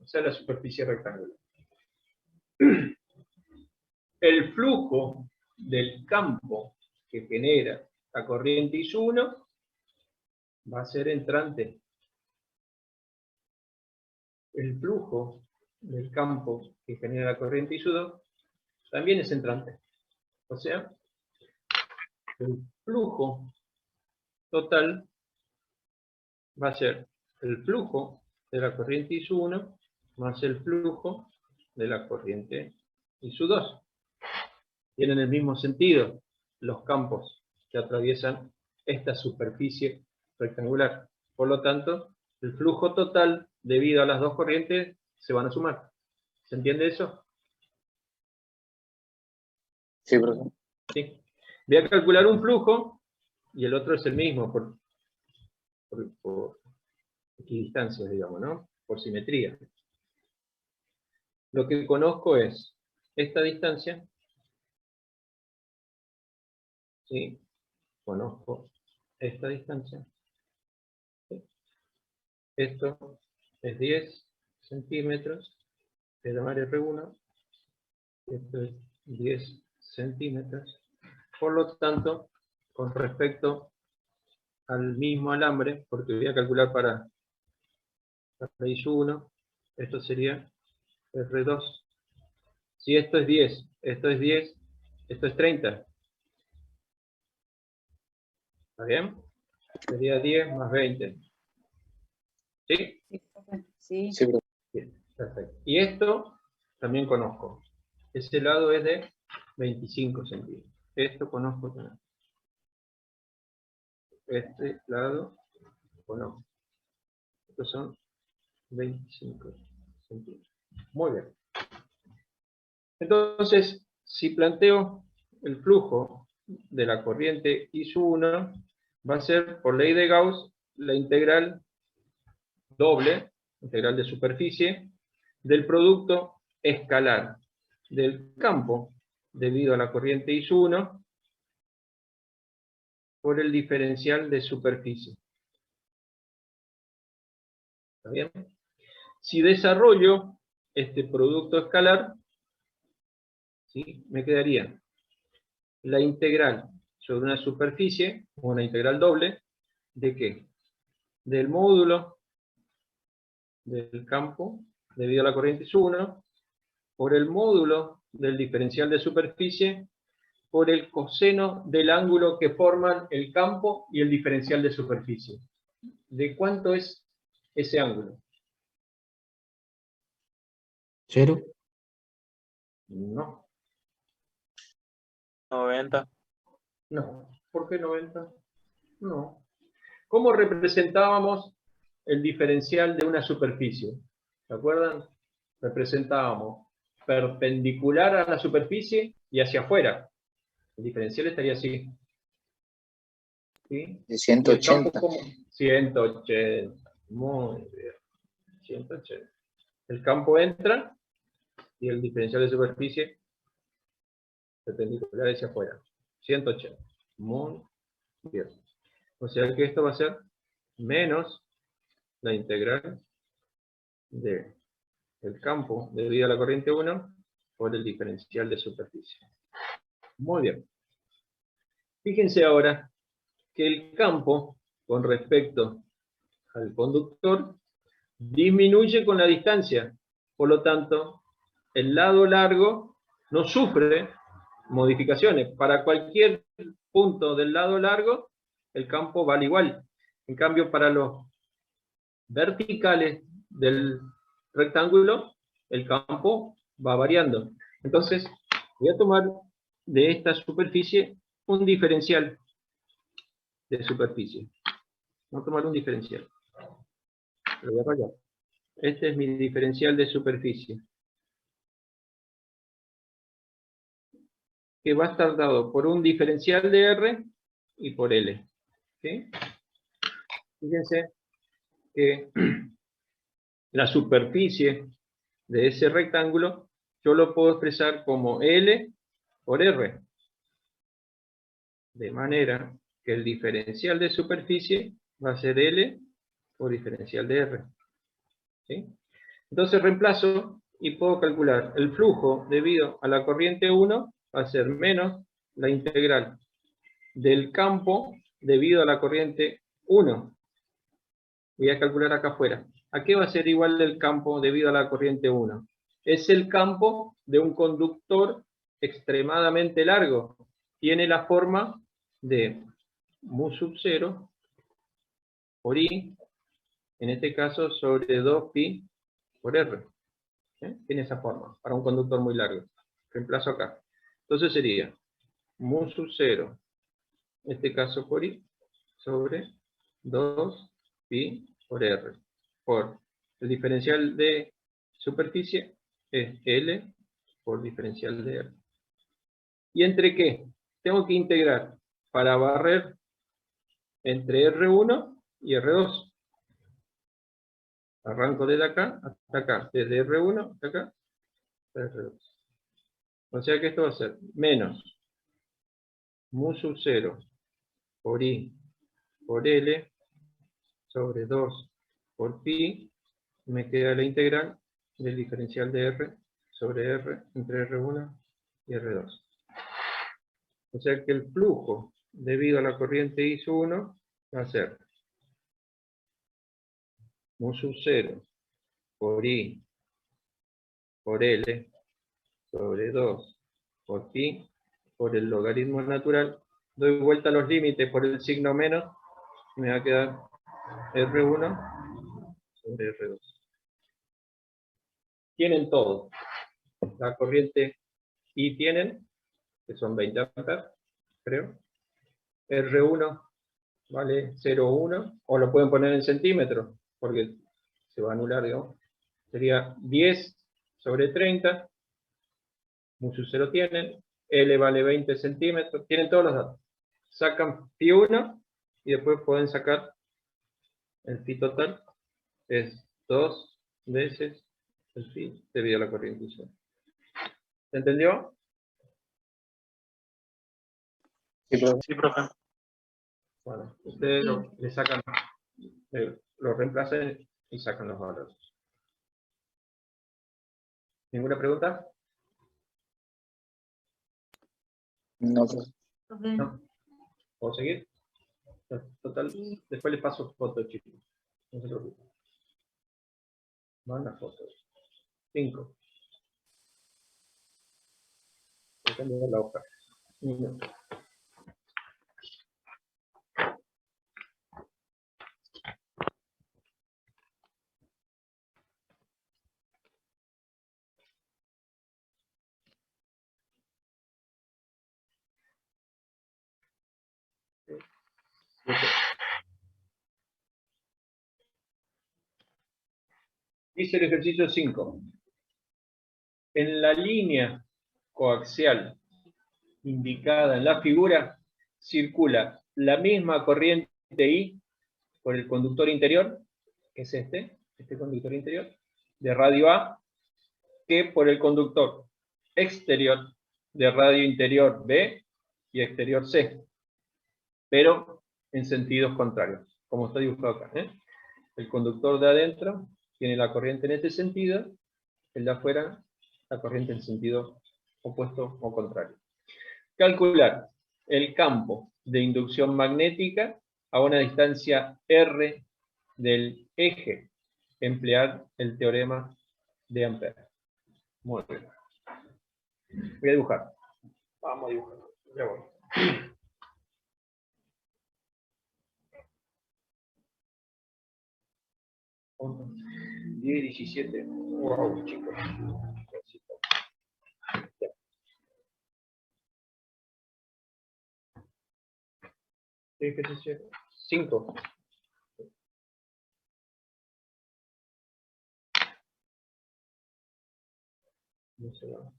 o sea, la superficie rectangular. El flujo del campo que genera la corriente I1 va a ser entrante. El flujo del campo que genera la corriente I2 también es entrante. O sea, el flujo total va a ser el flujo de la corriente I1 más el flujo de la corriente I2. Tienen el mismo sentido los campos que atraviesan esta superficie rectangular. Por lo tanto, el flujo total debido a las dos corrientes se van a sumar. ¿Se entiende eso? Sí, profe. Sí. Voy a calcular un flujo y el otro es el mismo por equidistancias, digamos, ¿no? Por simetría. lo que conozco es esta distancia, ¿sí? Conozco esta distancia. ¿Sí? Esto es 10 centímetros, de llamar R1. Esto es 10 centímetros. Por lo tanto, con respecto al mismo alambre, porque voy a calcular para I1, esto sería R2. Si esto es 10, esto es 10, esto es 30. ¿Está bien? Sería 10 más 20. ¿Sí? Sí. Sí, profe. Bien, perfecto. Y esto también conozco. Ese lado es de 25 centímetros. Esto conozco también. Este lado conozco. Estos son 25 centímetros. Muy bien. Entonces, si planteo el flujo de la corriente I1, va a ser, por ley de Gauss, la integral doble, integral de superficie, del producto escalar del campo debido a la corriente I1 por el diferencial de superficie. ¿Está bien? Si desarrollo este producto escalar, ¿sí? Me quedaría la integral sobre una superficie, o una integral doble, ¿de qué? Del módulo del campo debido a la corriente I1 por el módulo del diferencial de superficie por el coseno del ángulo que forman el campo y el diferencial de superficie. ¿De cuánto es ese ángulo? 0. No. 90. No. ¿Por qué 90? No. ¿Cómo representábamos el diferencial de una superficie? ¿Se acuerdan? Representábamos perpendicular a la superficie y hacia afuera. El diferencial estaría así. ¿Sí? De ¿Y el campo 180. cómo? 180. Muy bien. 180. El campo entra y el diferencial de superficie perpendicular hacia afuera. 180. Muy bien. O sea que esto va a ser menos la integral del campo debido a la corriente 1 por el diferencial de superficie. Muy bien. Fíjense ahora que el campo con respecto al conductor disminuye con la distancia. Por lo tanto, el lado largo no sufre modificaciones. Para cualquier punto del lado largo, el campo vale igual. En cambio, para los verticales del rectángulo, el campo va variando. Entonces, voy a tomar de esta superficie un diferencial de superficie. Voy a tomar un diferencial. Lo voy a rayar. Este es mi diferencial de superficie, que va a estar dado por un diferencial de R y por L. ¿Sí? Fíjense que la superficie de ese rectángulo yo lo puedo expresar como L por R. De manera que el diferencial de superficie va a ser L por diferencial de R. ¿Sí? Entonces reemplazo y puedo calcular el flujo debido a la corriente 1 va a ser menos la integral del campo debido a la corriente 1. Voy a calcular acá afuera. ¿A qué va a ser igual el campo debido a la corriente 1? Es el campo de un conductor extremadamente largo. Tiene la forma de mu sub 0 por I, en este caso sobre 2pi por R. Tiene esa forma, para un conductor muy largo. Reemplazo acá. Entonces sería mu sub 0, en este caso por I, sobre 2pi por R. Por el diferencial de superficie es L por diferencial de R. ¿Y entre qué? Tengo que integrar para barrer entre R1 y R2. Arranco desde acá hasta acá, desde R1 hasta acá, R2. O sea que esto va a ser menos mu sub 0 por I por L sobre 2 por pi, me queda la integral del diferencial de R sobre R entre R1 y R2. O sea que el flujo debido a la corriente I sub 1 va a ser mu sub 0 por I por L sobre 2 por pi por el logaritmo natural. Doy vuelta a los límites por el signo menos y me va a quedar R1 sobre R2. Tienen todo. La corriente I tienen, que son 20 amperes, creo. R1 vale 0,1, o lo pueden poner en centímetros, porque se va a anular, digamos. Sería 10 sobre 30. Mu sub 0 tienen. L vale 20 centímetros. Tienen todos los datos. Sacan pi1 y después pueden sacar el pi total. Es 2 veces el pi debido a la corriente I. ¿Se entendió? Sí, profe. Bueno, ustedes le sacan, lo reemplazan y sacan los valores. ¿Ninguna pregunta? No, pues. ¿No? ¿Puedo seguir? Total, después les paso fotos, chicos. No se preocupen. Van las fotos. 5. Voy a cambiar la hoja. 1 minuto. Dice el ejercicio 5. En la línea coaxial indicada en la figura, circula la misma corriente I por el conductor interior, que es este conductor interior, de radio A, que por el conductor exterior de radio interior B y exterior C, pero en sentidos contrarios, como está dibujado acá. El conductor de adentro tiene la corriente en este sentido, el de afuera la corriente en sentido opuesto o contrario. Calcular el campo de inducción magnética a una distancia R del eje. Emplear el teorema de Ampère. Muy bien. Voy a dibujar. Vamos a dibujar. Ya voy. 10, 17. Wow, chicos. 5. No se va.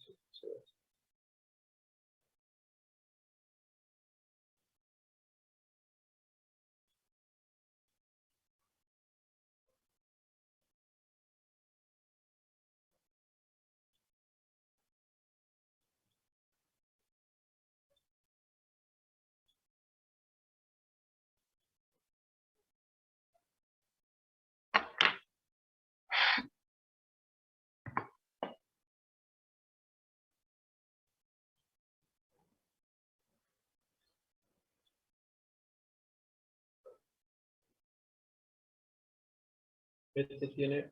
Este tiene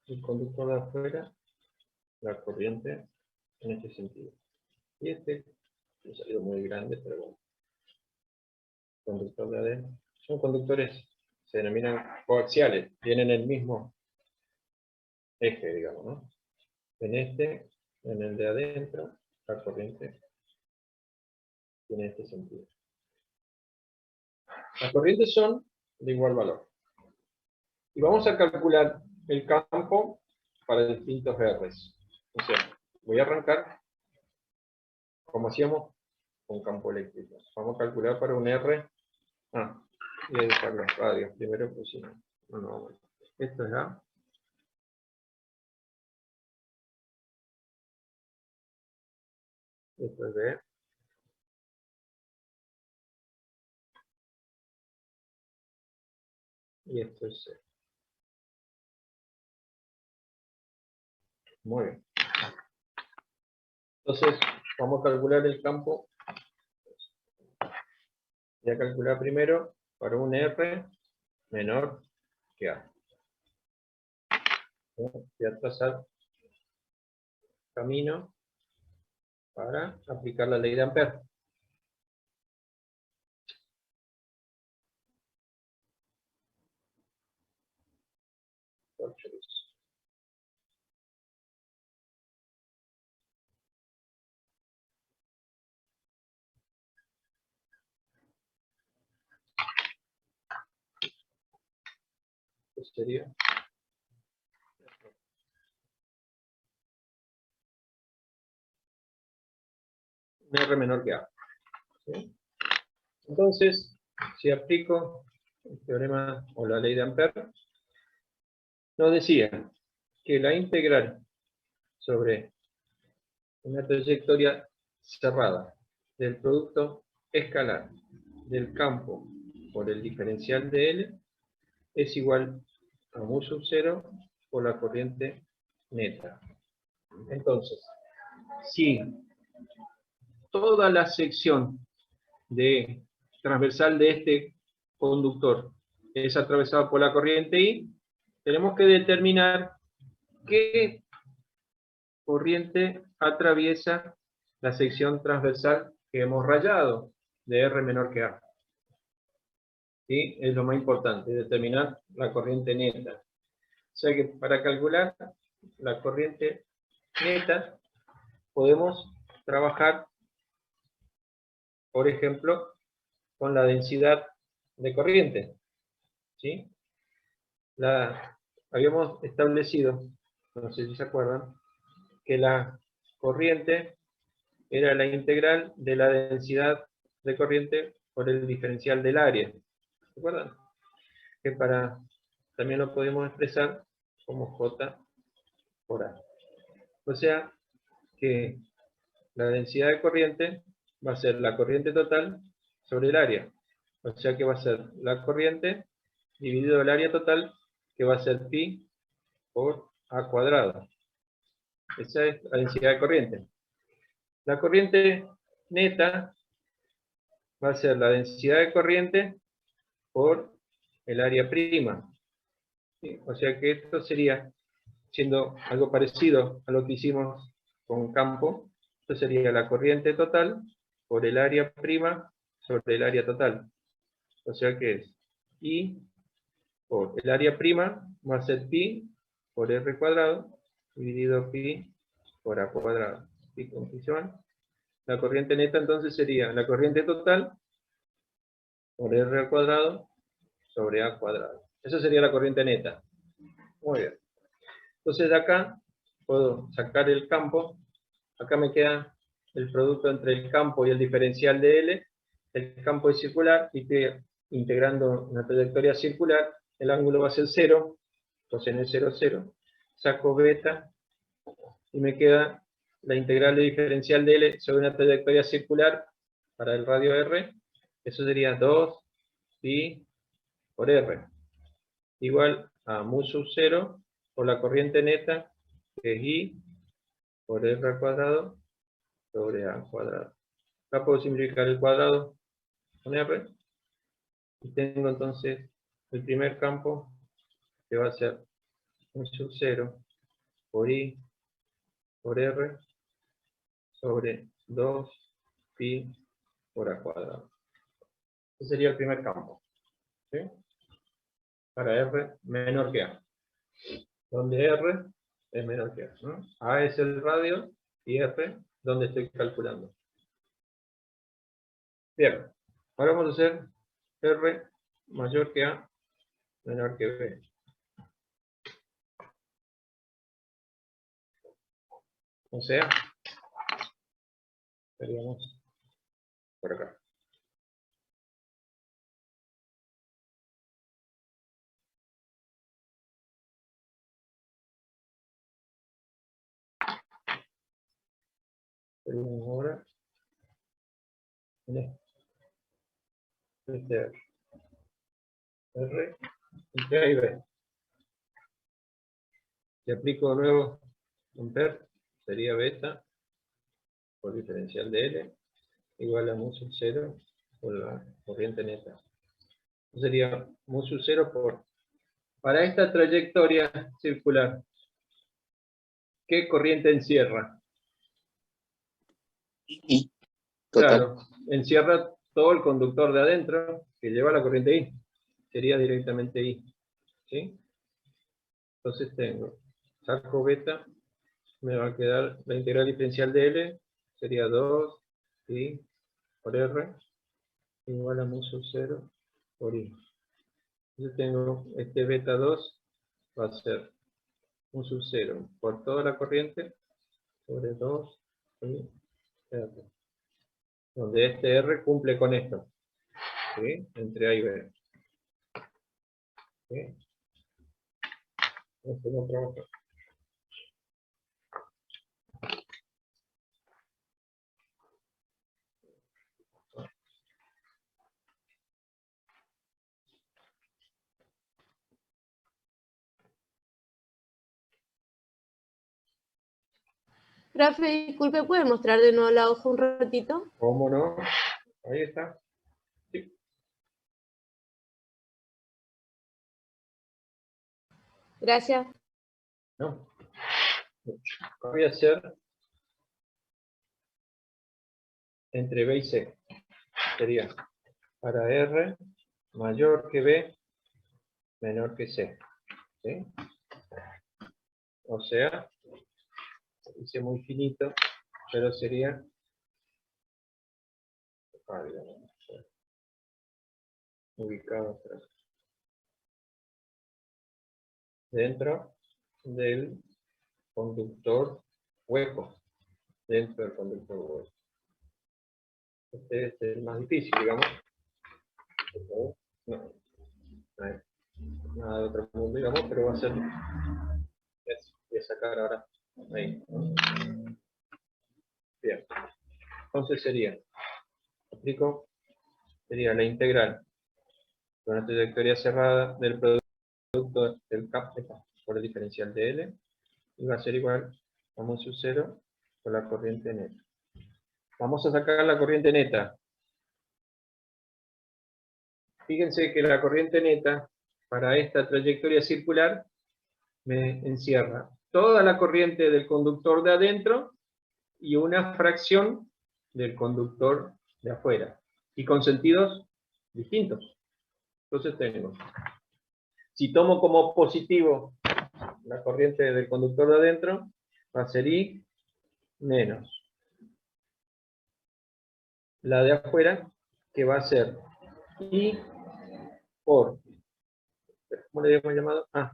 el conductor de afuera, la corriente en este sentido. Y este me ha salido muy grande, pero bueno. Conductor de adentro. Son conductores, se denominan coaxiales, tienen el mismo eje, digamos, ¿no? En el de adentro, la corriente tiene este sentido. Las corrientes son de igual valor. Y vamos a calcular el campo para distintos R's. O sea, voy a arrancar como hacíamos con campo eléctrico. Vamos a calcular para un R. Voy a dejar los radios primero, pues si no, no. Esto es A. Esto es B. Y esto es C. Muy bien. Entonces, vamos a calcular el campo. Voy a calcular primero para un R menor que A. Voy a trazar camino para aplicar la ley de Ampère. Esto sería un R menor que A. ¿Sí? Entonces, si aplico el teorema o la ley de Ampère, nos decía que la integral sobre una trayectoria cerrada del producto escalar del campo por el diferencial de L es igual a mu sub 0 por la corriente neta. Entonces, si toda la sección transversal de este conductor es atravesada por la corriente I, tenemos que determinar qué corriente atraviesa la sección transversal que hemos rayado de R menor que A. ¿Sí? Es lo más importante, determinar la corriente neta. O sea que para calcular la corriente neta podemos trabajar, por ejemplo, con la densidad de corriente. ¿Sí? Habíamos establecido, no sé si se acuerdan, que la corriente era la integral de la densidad de corriente por el diferencial del área. ¿Se acuerdan? Que también lo podemos expresar como J por A. O sea que la densidad de corriente va a ser la corriente total sobre el área. O sea que va a ser la corriente dividido el área total, que va a ser pi por A cuadrado. Esa es la densidad de corriente. La corriente neta va a ser la densidad de corriente por el área prima. ¿Sí? O sea que esto sería, siendo algo parecido a lo que hicimos con campo, esto sería la corriente total por el área prima sobre el área total. O sea que es I por el área prima va a ser pi por R cuadrado dividido pi por A cuadrado. ¿Sí? ¿Confusión? La corriente neta entonces sería la corriente total por R al cuadrado sobre A cuadrado. Esa sería la corriente neta. Muy bien. Entonces de acá puedo sacar el campo. Acá me queda el producto entre el campo y el diferencial de L. El campo es circular y estoy integrando una trayectoria circular. El ángulo va a ser 0. Coseno 0, 0. Saco beta y me queda la integral de diferencial de L sobre una trayectoria circular para el radio R. Eso sería 2 pi por R. Igual a mu sub 0 por la corriente neta, que es I por R al cuadrado sobre A cuadrado. Acá puedo simplificar el cuadrado con R. Y tengo entonces el primer campo, que va a ser mu sub 0 por I por R sobre 2 pi por A cuadrado. Ese sería el primer campo. ¿Sí? Para R menor que A. Donde R es menor que A. ¿No? A es el radio y R donde estoy calculando. Bien. Ahora vamos a hacer R mayor que A, menor que B. O sea, estaríamos por acá. Seguimos ahora en este R, entre A y B. Si aplico de nuevo amper, sería beta por diferencial de L igual a mu sub 0 por la corriente neta. Sería mu sub 0 por... Para esta trayectoria circular, ¿qué corriente encierra? I. Total. Claro, encierra todo el conductor de adentro que lleva la corriente I. Sería directamente I. ¿Sí? Entonces tengo, saco beta, me va a quedar la integral diferencial de L, sería 2 I por R, igual a mu sub 0 por I. Entonces tengo este beta 2, va a ser mu sub 0 por toda la corriente sobre 2 I R. Donde este R cumple con esto, ¿sí? Entre A y B. ¿Sí? Esto no trabaja. Profe, disculpe, ¿puede mostrar de nuevo la hoja un ratito? ¿Cómo no? Ahí está. Sí. Gracias. No. Voy a hacer entre B y C. Sería para R mayor que B, menor que C. ¿Sí? O sea, hice muy finito, pero sería... ubicado dentro del conductor hueco. Dentro del conductor hueco. Este es el más difícil, digamos. No, no hay nada de otro mundo, digamos, pero va a ser... Voy a sacar ahora. Ahí. Bien. Entonces sería, aplico, sería la integral de una trayectoria cerrada del producto del CAP por el diferencial de L, y va a ser igual a mu sub 0 por la corriente neta. Vamos a sacar la corriente neta. Fíjense que la corriente neta, para esta trayectoria circular, me encierra toda la corriente del conductor de adentro y una fracción del conductor de afuera, y con sentidos distintos. Entonces tengo, si tomo como positivo la corriente del conductor de adentro, va a ser I menos la de afuera, que va a ser I por, ¿cómo le habíamos llamado? A'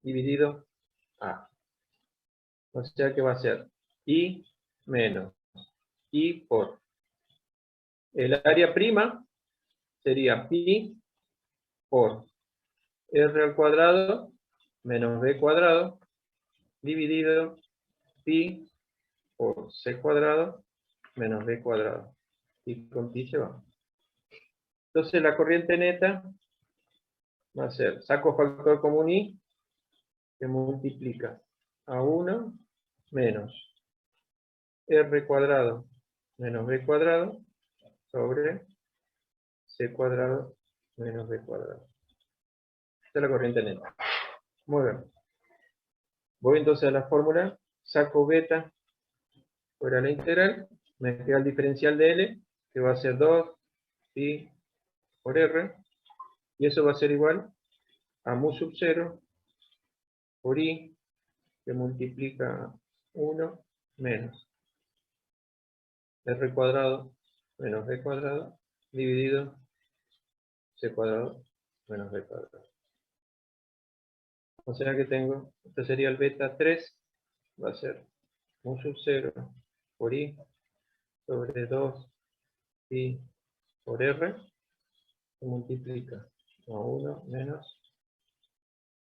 dividido A. O sea que va a ser I menos I por el área prima, sería pi por R al cuadrado menos B cuadrado dividido pi por C cuadrado menos B cuadrado. Y con pi se va. Entonces la corriente neta va a ser, saco factor común I, que multiplica a 1 menos R cuadrado menos B cuadrado sobre C cuadrado menos B cuadrado. Esta es la corriente neta. Muy bien. Voy entonces a la fórmula, saco beta fuera la integral, me queda el diferencial de L, que va a ser 2 pi por R, y eso va a ser igual a mu sub 0 por I, que multiplica 1 menos R cuadrado menos B cuadrado dividido C cuadrado menos B cuadrado. O sea que tengo, esto sería el beta 3, va a ser mu sub 0 por I sobre 2 pi por R, se multiplica a 1 menos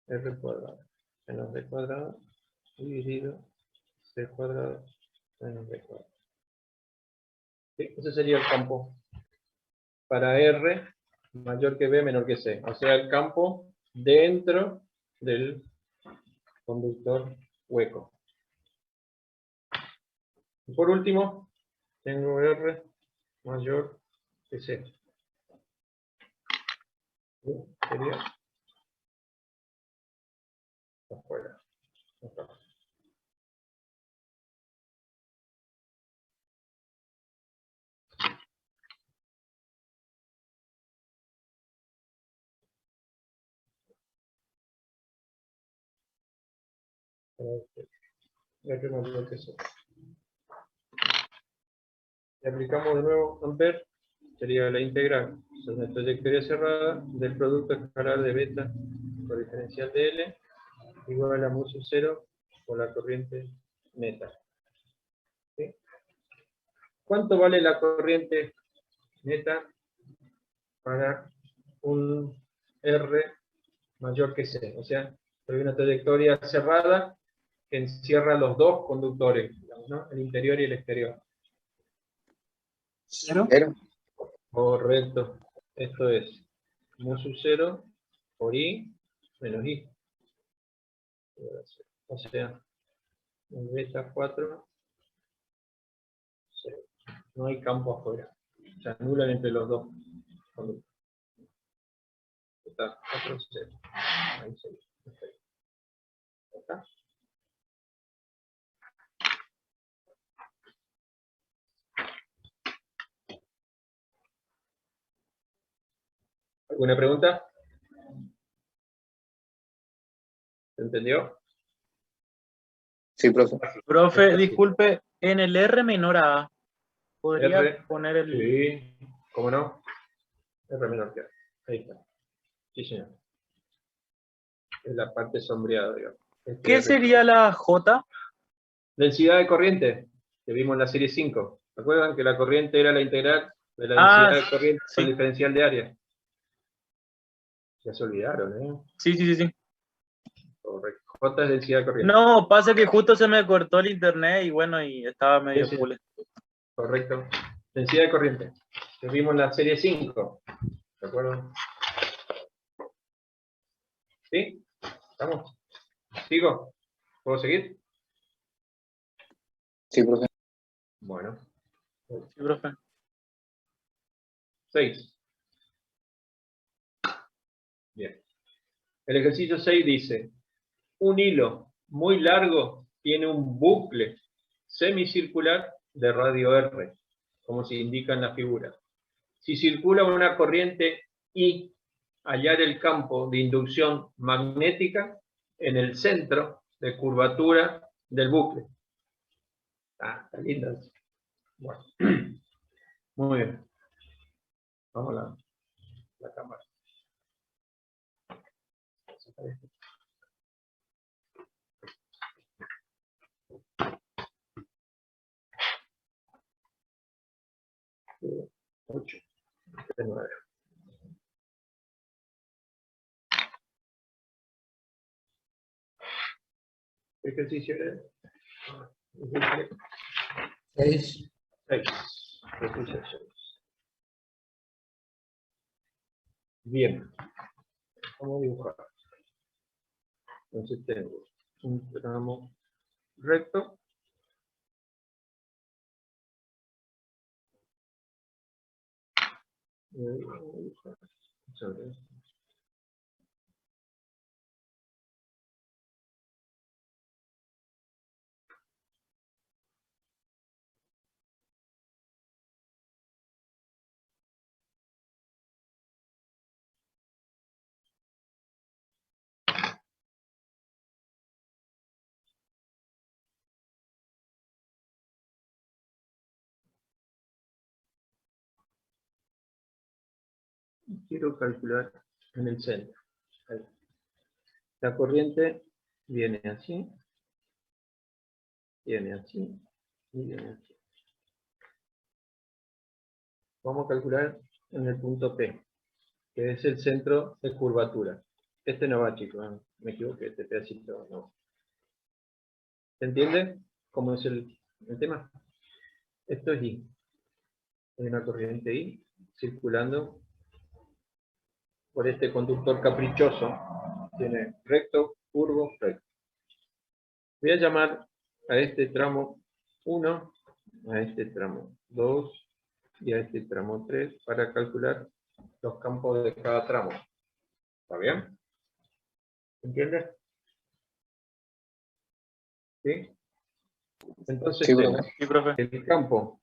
R cuadrado menos B cuadrado dividido C cuadrado ¿Sí? Ese sería el campo para R mayor que B menor que C. O sea, el campo dentro del conductor hueco. Y por último, tengo R mayor que C. ¿Sí? Sería afuera. Acá. R mayor que C. Y aplicamos de nuevo Ampere, sería la integral sobre la trayectoria cerrada del producto escalar de beta por diferencial de L igual a mu sub 0 por la corriente neta. ¿Sí? ¿Cuánto vale la corriente neta para un R mayor que C? O sea, hay una trayectoria cerrada que encierra los dos conductores, digamos, ¿no? El interior y el exterior. ¿Cero? Correcto. Esto es mu sub 0 por I menos I. O sea, en beta 4, 0. No hay campo afuera. Se anulan entre los dos conductores. Está 4, 0. Ahí se ve. ¿Está? ¿Alguna pregunta? ¿Se entendió? Sí, profe. Profe, disculpe, en el R menor a A, ¿podría R, poner el... sí, ¿cómo no? R menor que A. Ahí está. Sí, señor. Es la parte sombreada, digamos. ¿Qué sería la J? Densidad de corriente, que vimos en la serie 5. ¿Se acuerdan que la corriente era la integral de la densidad de corriente con el diferencial de área? Ya se olvidaron, ¿eh? Sí. Correcto. J es densidad de corriente. No, pasa que justo se me cortó el internet y bueno, y estaba medio Sí. full. Correcto. Densidad de corriente, que vimos en la serie 5. ¿Se acuerdan? ¿Sí? ¿Estamos? ¿Sigo? ¿Puedo seguir? Sí, profe. Bueno. Sí, profe. 6. Bien. El ejercicio 6 dice, un hilo muy largo tiene un bucle semicircular de radio R, como se indica en la figura. Si circula una corriente I, hallar el campo de inducción magnética en el centro de curvatura del bucle. Ah, está lindo eso. Bueno. Muy bien. Vamos a la cámara. Ocho. 9. ¿Qué ejercicio era? 6. 6. Ejercicio 6. Bien. Vamos a dibujar. Entonces tengo un tramo recto. Sobre esto. Quiero calcular en el centro. Ahí. La corriente viene así, y viene así. Vamos a calcular en el punto P, que es el centro de curvatura. Este no va, chicos, me equivoqué, este pedacito no. ¿Se entiende cómo es el tema. Esto es I. Hay una corriente I circulando por este conductor caprichoso. Tiene recto, curvo, recto. Voy a llamar a este tramo 1, a este tramo 2 y a este tramo 3 para calcular los campos de cada tramo. ¿Está bien? ¿Entiendes? ¿Sí? Entonces Sí, tengo Sí, profe. el campo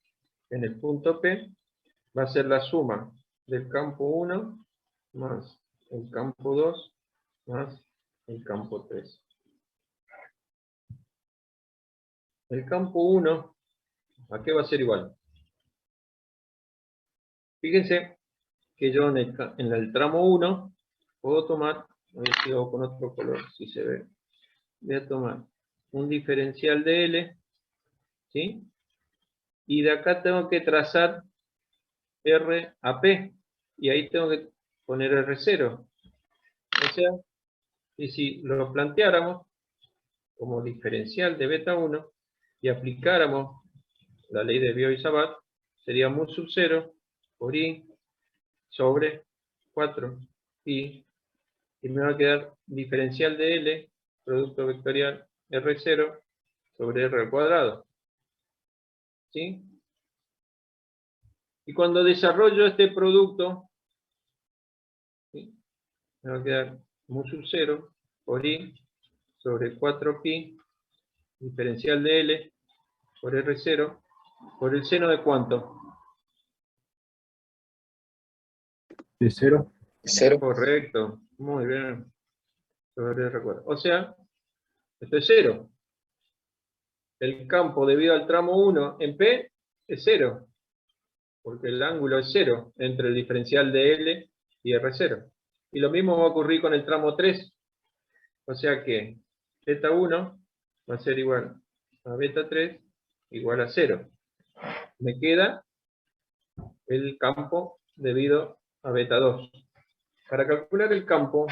en el punto P va a ser la suma del campo 1 más el campo 2 más el campo 3. El campo 1, ¿a qué va a ser igual? Fíjense que yo en el tramo 1 puedo tomar, a ver si hago con otro color, si se ve. Voy a tomar un diferencial de L, ¿sí? Y de acá tengo que trazar R a P, y ahí tengo que poner R0. O sea, y si lo planteáramos como diferencial de beta 1 y aplicáramos la ley de Biot y Sabat, sería mu sub 0 por I sobre 4 pi, y me va a quedar diferencial de L, producto vectorial R0 sobre R al cuadrado. ¿Sí? Y cuando desarrollo este producto, ¿sí?, me va a quedar mu sub 0 por I sobre 4pi, diferencial de L por R0, por el seno de ¿cuánto? De 0. 0. Correcto, muy bien. Sobre R4. O sea, esto es 0. El campo debido al tramo 1 en P es 0, porque el ángulo es 0 entre el diferencial de L y R0. Y lo mismo va a ocurrir con el tramo 3. O sea que beta 1 va a ser igual a beta 3 igual a 0. Me queda el campo debido a beta 2. Para calcular el campo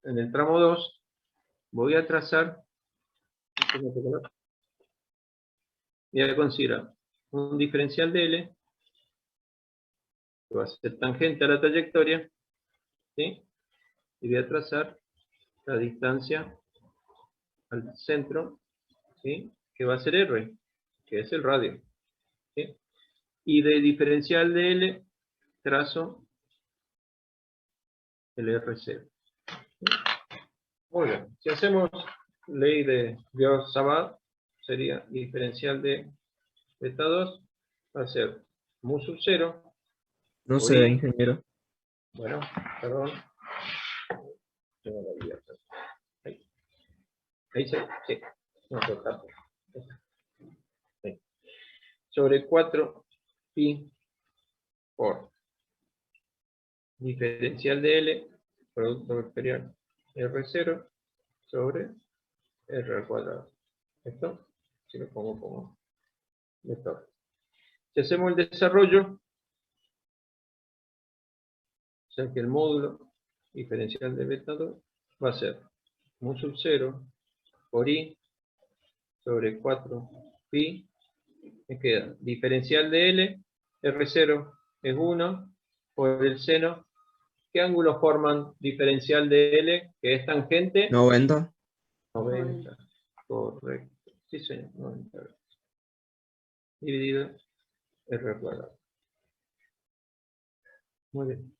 en el tramo 2, voy a trazar, voy a considerar un diferencial de L, que va a ser tangente a la trayectoria, ¿sí? Y voy a trazar la distancia al centro, ¿sí?, que va a ser R, que es el radio, ¿sí? Y de diferencial de L, trazo el R0. Muy bien. Si hacemos ley de Biot-Savart, sería diferencial de beta 2, va a ser mu sub 0. No se ve, ingeniero. Bueno, perdón. Tengo la vida. Ahí. Ahí sí. No, tapo. Ahí. Sobre 4 pi por diferencial de L, producto vectorial R0 sobre R al cuadrado. ¿Esto? Si lo pongo como vector. Si hacemos el desarrollo, o sea que el módulo diferencial de beta 2 va a ser mu sub 0 por I sobre 4 pi. Me queda diferencial de L, R0 es 1 por el seno. ¿Qué ángulos forman diferencial de L, que es tangente? 90. 90. Correcto. Sí, señor. 90 dividido R al cuadrado. Muy bien.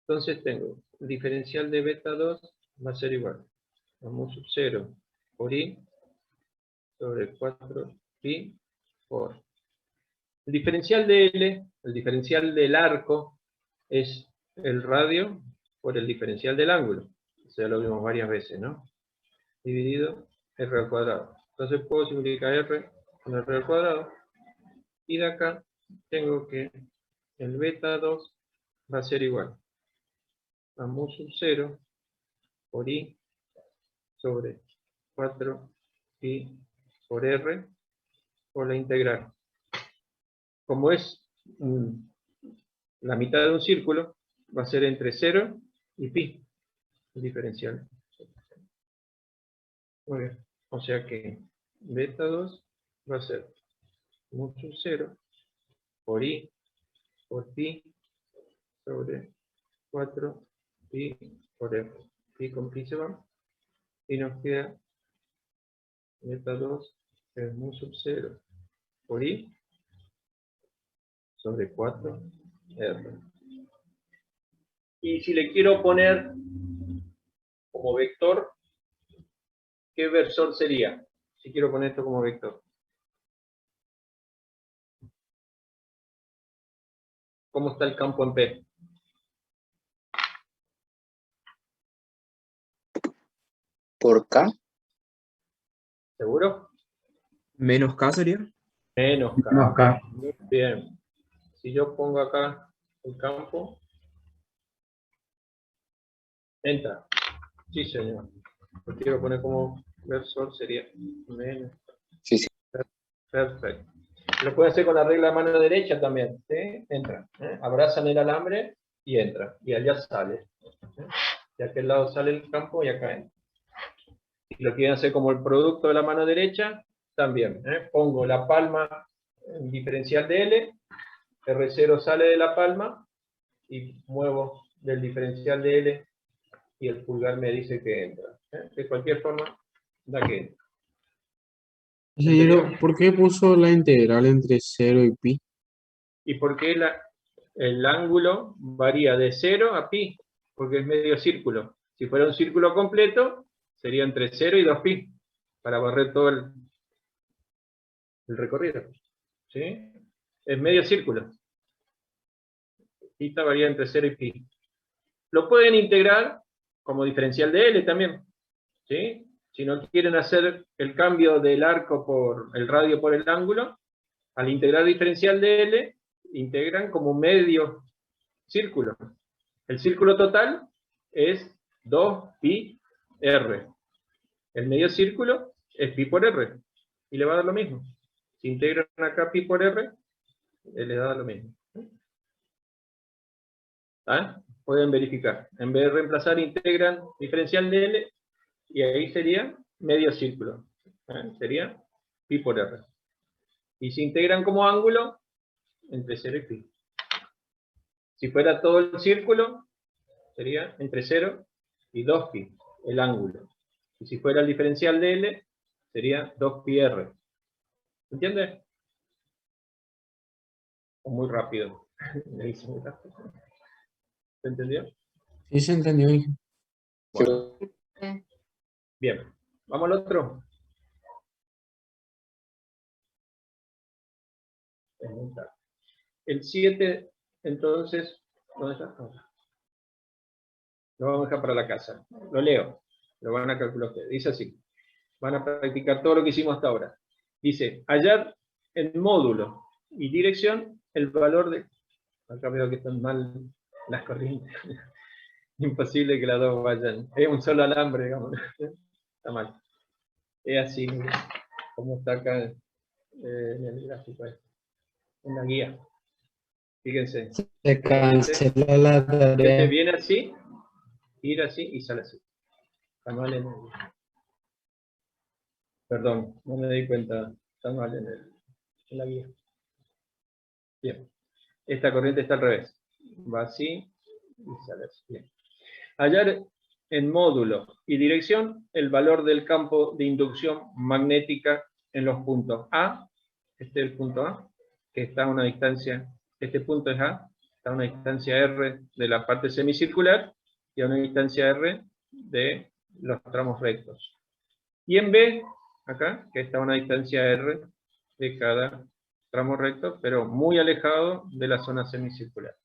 Entonces tengo el diferencial de beta 2 va a ser igual a mu sub 0 por I sobre 4 pi por el diferencial de L, el diferencial del arco, es el radio por el diferencial del ángulo. O sea, lo vimos varias veces, ¿no? Dividido R al cuadrado. Entonces puedo simplificar R con R al cuadrado. Y de acá tengo que el beta 2 va a ser igual a mu sub 0 por I sobre 4 pi por R por la integral. Como es la mitad de un círculo, va a ser entre 0 y pi, el diferencial. Muy bien. O sea que beta 2 va a ser mu sub 0 por I por pi sobre 4 pi por F. Pi con pi se va. Y nos queda beta 2 es mu sub 0 por I sobre 4 R. Y si le quiero poner como vector, ¿qué versor sería? Si quiero poner esto como vector. ¿Cómo está el campo en P? ¿Por K? ¿Seguro? Menos K sería. Menos K. Menos K. Muy bien. Si yo pongo acá el campo, entra. Sí, señor. Lo quiero poner como versor, sería menos. Sí, sí. Perfecto. Lo puede hacer con la regla de mano derecha también. ¿Sí? Entra. Abrazan el alambre y entra. Y allá sale. De aquel lado sale el campo y acá entra. Si lo quieren hacer como el producto de la mano derecha, también. Pongo la palma en diferencial de L, R0 sale de la palma y muevo del diferencial de L y el pulgar me dice que entra. De cualquier forma, da que entra. Ingeniero, ¿por qué puso la integral entre 0 y pi? ¿Y por qué el ángulo varía de 0 a pi? Porque es medio círculo. Si fuera un círculo completo, sería entre 0 y 2pi, para barrer todo el recorrido. ¿Sí? Es medio círculo. Θ varía entre 0 y pi. Lo pueden integrar como diferencial de L también. ¿Sí? Si no quieren hacer el cambio del arco por el radio por el ángulo, al integrar diferencial de L, integran como medio círculo. El círculo total es 2pi r. El medio círculo es pi por r. Y le va a dar lo mismo. Si integran acá pi por r, le da lo mismo. ¿Ah? Pueden verificar. En vez de reemplazar, integran diferencial de L y ahí sería medio círculo. Sería pi por r. Y si integran como ángulo, entre 0 y pi. Si fuera todo el círculo, sería entre 0 y 2pi, el ángulo. Y si fuera el diferencial de L, sería 2pi r. ¿Entiendes? O muy rápido. Le hice muy rápido. ¿Se entendió? Sí, se entendió, ingeniero. Bueno. Bien. ¿Vamos al otro? El 7, entonces, ¿dónde está? Lo vamos a dejar para la casa. Lo leo. Lo van a calcular ustedes. Dice así. Van a practicar todo lo que hicimos hasta ahora. Dice, hallar en módulo y dirección el valor de... Acá veo que están mal las corrientes. Imposible que las dos vayan. Es un solo alambre, digamos. Está mal. Es así, como está acá en el gráfico. En la guía. Fíjense. Se cancela la tarea. Viene así, gira así y sale así. Está mal en el... Perdón, no me di cuenta. Está mal en la guía. Bien. Esta corriente está al revés. Va así y sale así. Bien. Hallar en módulo y dirección el valor del campo de inducción magnética en los puntos A. Este es el punto A, que está a una distancia, este punto es A, está a una distancia R de la parte semicircular y a una distancia R de los tramos rectos. Y en B, acá, que está a una distancia R de cada tramo recto, pero muy alejado de la zona semicircular.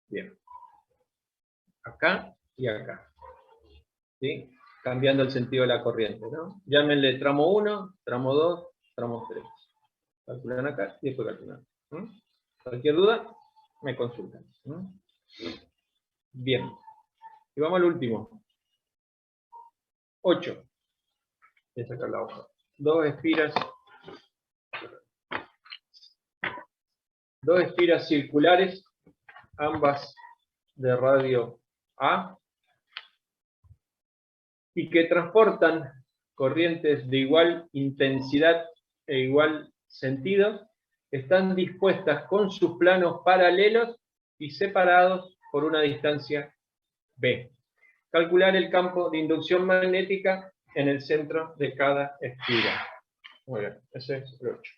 Bien. Acá y acá. ¿Sí? Cambiando el sentido de la corriente, ¿no? Llámenle tramo 1, tramo 2, tramo 3. Calculan acá y después calculan. Cualquier duda, me consultan. Bien. Y vamos al último. 8. Voy a sacar la hoja. Dos espiras circulares, ambas de radio A, y que transportan corrientes de igual intensidad e igual sentido, están dispuestas con sus planos paralelos y separados por una distancia b. Calcular el campo de inducción magnética en el centro de cada espira. Muy bien, ese es el 8.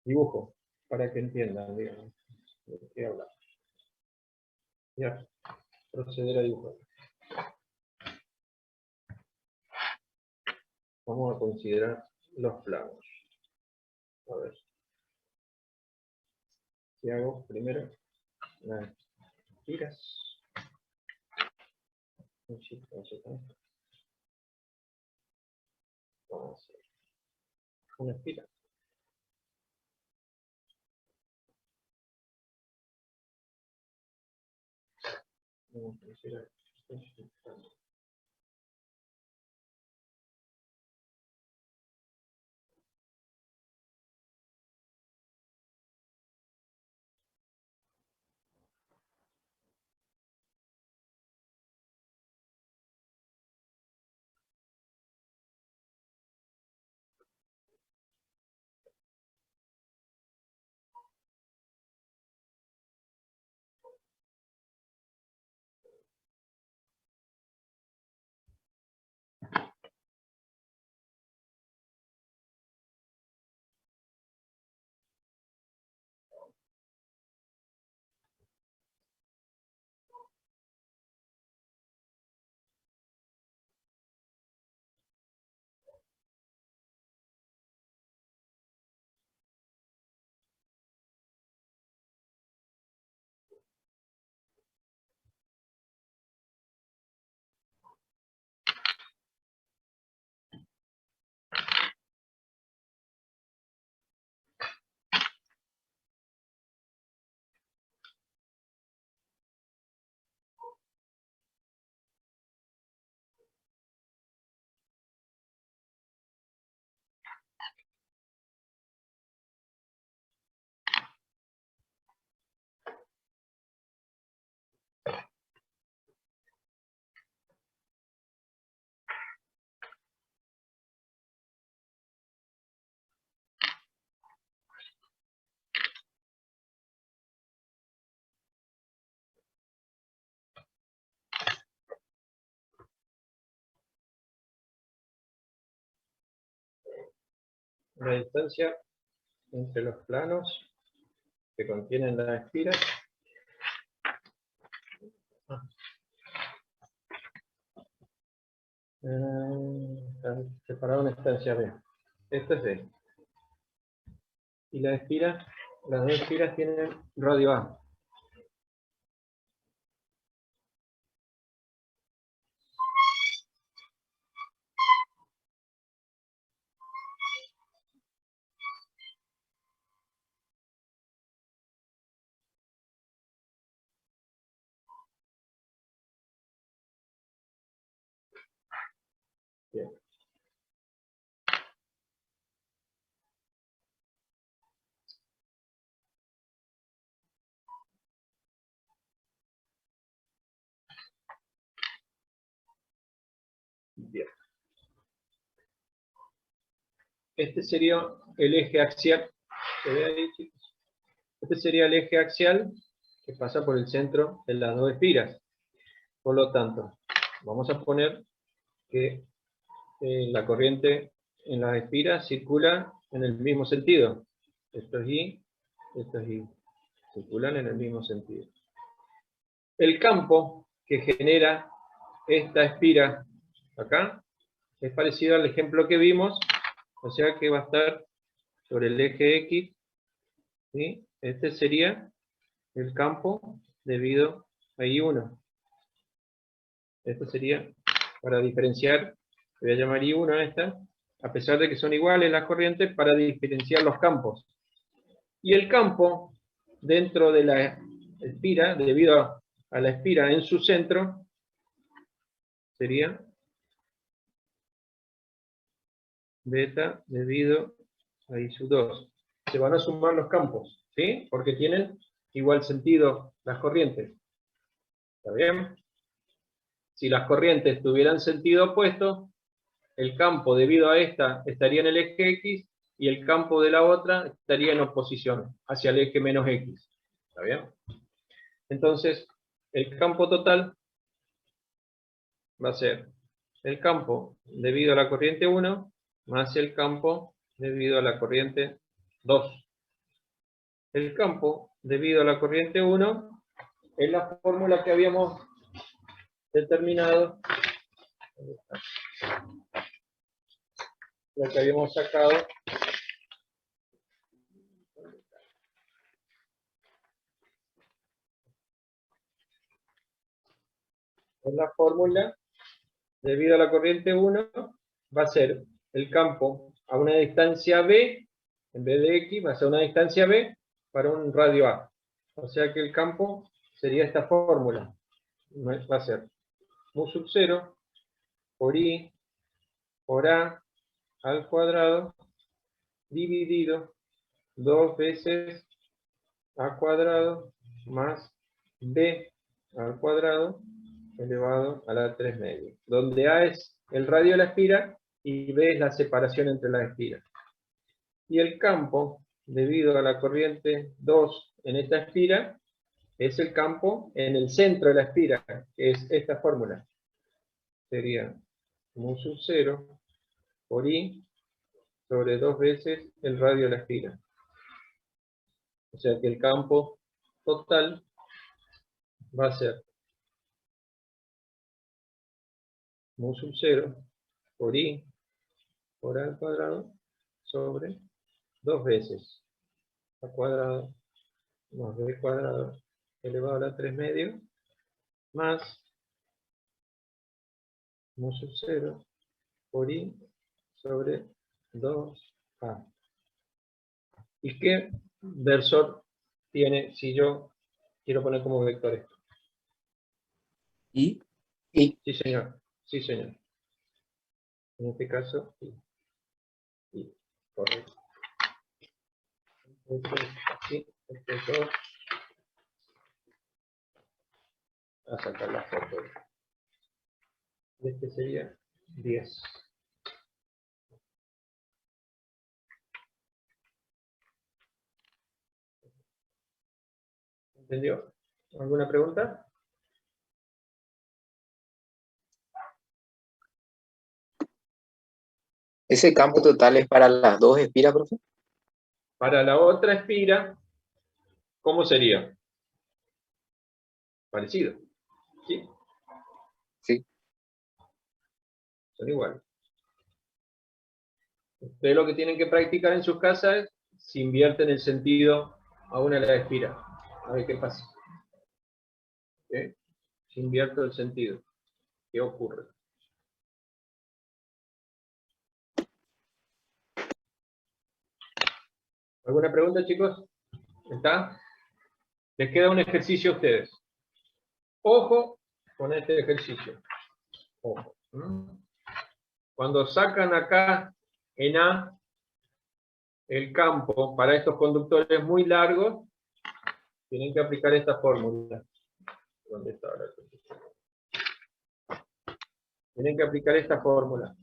Dibujo, para que entiendan, digamos, de qué hablar. Ya, proceder a dibujar. Vamos a considerar los planos. A ver. Si hago primero las tiras. Vamos a hacer una espira. Vamos a considerar la distancia entre los planos que contienen las espiras. Están separados en estancia B. Esta es D. Y la espira, las dos espiras tienen radio A. Bien. Bien. Este sería el eje axial. ¿Se ve ahí, chicos? Este sería el eje axial que pasa por el centro de las dos espiras. Por lo tanto, vamos a poner que la corriente en las espiras circula en el mismo sentido. Esto es I, esto es I. Circulan en el mismo sentido. El campo que genera esta espira acá es parecido al ejemplo que vimos, o sea que va a estar sobre el eje X, ¿sí? Este sería el campo debido a I1. Esto sería, para diferenciar, voy a llamar I1 a esta, a pesar de que son iguales las corrientes, para diferenciar los campos. Y el campo dentro de la espira, debido a la espira en su centro, sería beta debido a I2. Se van a sumar los campos, ¿sí? Porque tienen igual sentido las corrientes. ¿Está bien? Si las corrientes tuvieran sentido opuesto, el campo debido a esta estaría en el eje X, y el campo de la otra estaría en oposición, hacia el eje menos X. ¿Está bien? Entonces, el campo total va a ser el campo debido a la corriente 1 más el campo debido a la corriente 2. El campo debido a la corriente 1 es la fórmula que habíamos determinado, la que habíamos sacado es la fórmula debido a la corriente 1 va a ser el campo a una distancia B, en vez de X, va a ser una distancia B para un radio A. O sea que el campo sería esta fórmula. Va a ser mu sub 0 por I por A al cuadrado dividido 2 veces A cuadrado más B al cuadrado elevado a la 3 medio, donde A es el radio de la espira y B es la separación entre las espiras. Y el campo, debido a la corriente 2 en esta espira, es el campo en el centro de la espira, que es esta fórmula. Sería mu sub 0 por I sobre 2 veces el radio de la espira. O sea que el campo total va a ser mu sub 0 por I por A al cuadrado sobre 2 veces A cuadrado más B cuadrado elevado a la 3 medio más mu sub 0 por I sobre 2A. ¿Y qué versor tiene si yo quiero poner como vector esto? ¿Y? Sí, señor. Sí, señor. En este caso, sí. Correcto. Sí, este es 2. A sacar la foto. Este sería 10. ¿Entendió? ¿Alguna pregunta? ¿Ese campo total es para las dos espiras, profe? Para la otra espira, ¿cómo sería? Parecido. ¿Sí? Sí. Son iguales. Ustedes lo que tienen que practicar en sus casas es si invierten el sentido a una de las espiras. A ver qué pasa. ¿Sí? Si invierto el sentido, ¿qué ocurre? ¿Alguna pregunta, chicos? ¿Está? Les queda un ejercicio a ustedes. Ojo con este ejercicio. Ojo. Cuando sacan acá en A el campo para estos conductores muy largos, tienen que aplicar esta fórmula. ¿Dónde está ahora? Tienen que aplicar esta fórmula.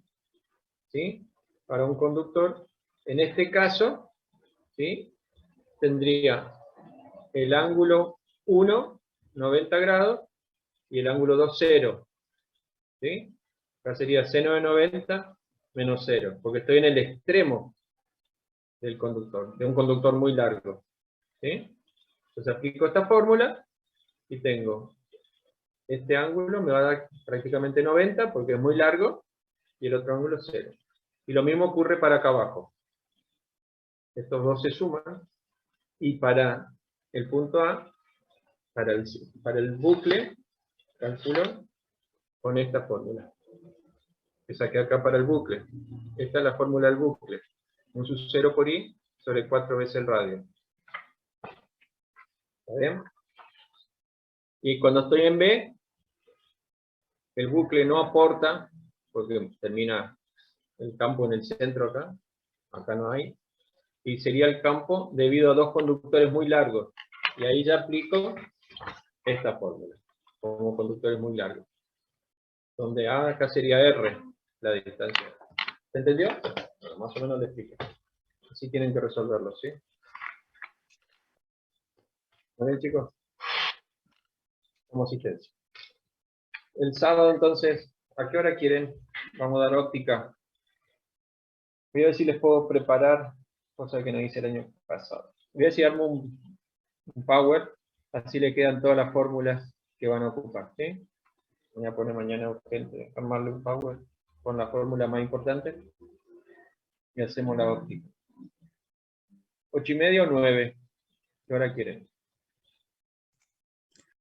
¿Sí? Para un conductor, en este caso, ¿sí? Tendría el ángulo 1, 90 grados, y el ángulo 2, 0. ¿Sí? Acá sería seno de 90 menos 0, porque estoy en el extremo del conductor, de un conductor muy largo. ¿Sí? Entonces aplico esta fórmula y tengo este ángulo, me va a dar prácticamente 90 porque es muy largo, y el otro ángulo 0. Y lo mismo ocurre para acá abajo. Estos dos se suman, y para el punto A, para el bucle, calculo con esta fórmula que saqué acá para el bucle. Esta es la fórmula del bucle. Un sub 0 por I sobre 4 veces el radio. ¿Está bien? Y cuando estoy en B, el bucle no aporta, porque termina el campo en el centro acá. Acá no hay. Y sería el campo debido a dos conductores muy largos. Y ahí ya aplico esta fórmula, como conductores muy largos. Donde A acá sería R, la distancia. ¿Se entendió? Bueno, más o menos le expliqué. Así tienen que resolverlo, ¿sí? ¿Muy bien, chicos? Como asistencia. El sábado, entonces, ¿a qué hora quieren? Vamos a dar óptica. Voy a ver si les puedo preparar, cosa que no hice el año pasado. Voy a ver si armo un Power, así le quedan todas las fórmulas que van a ocupar, ¿sí? Voy a poner mañana urgente, armarle un Power con la fórmula más importante y hacemos la óptica. 8:30 o 9, ¿qué hora quieren?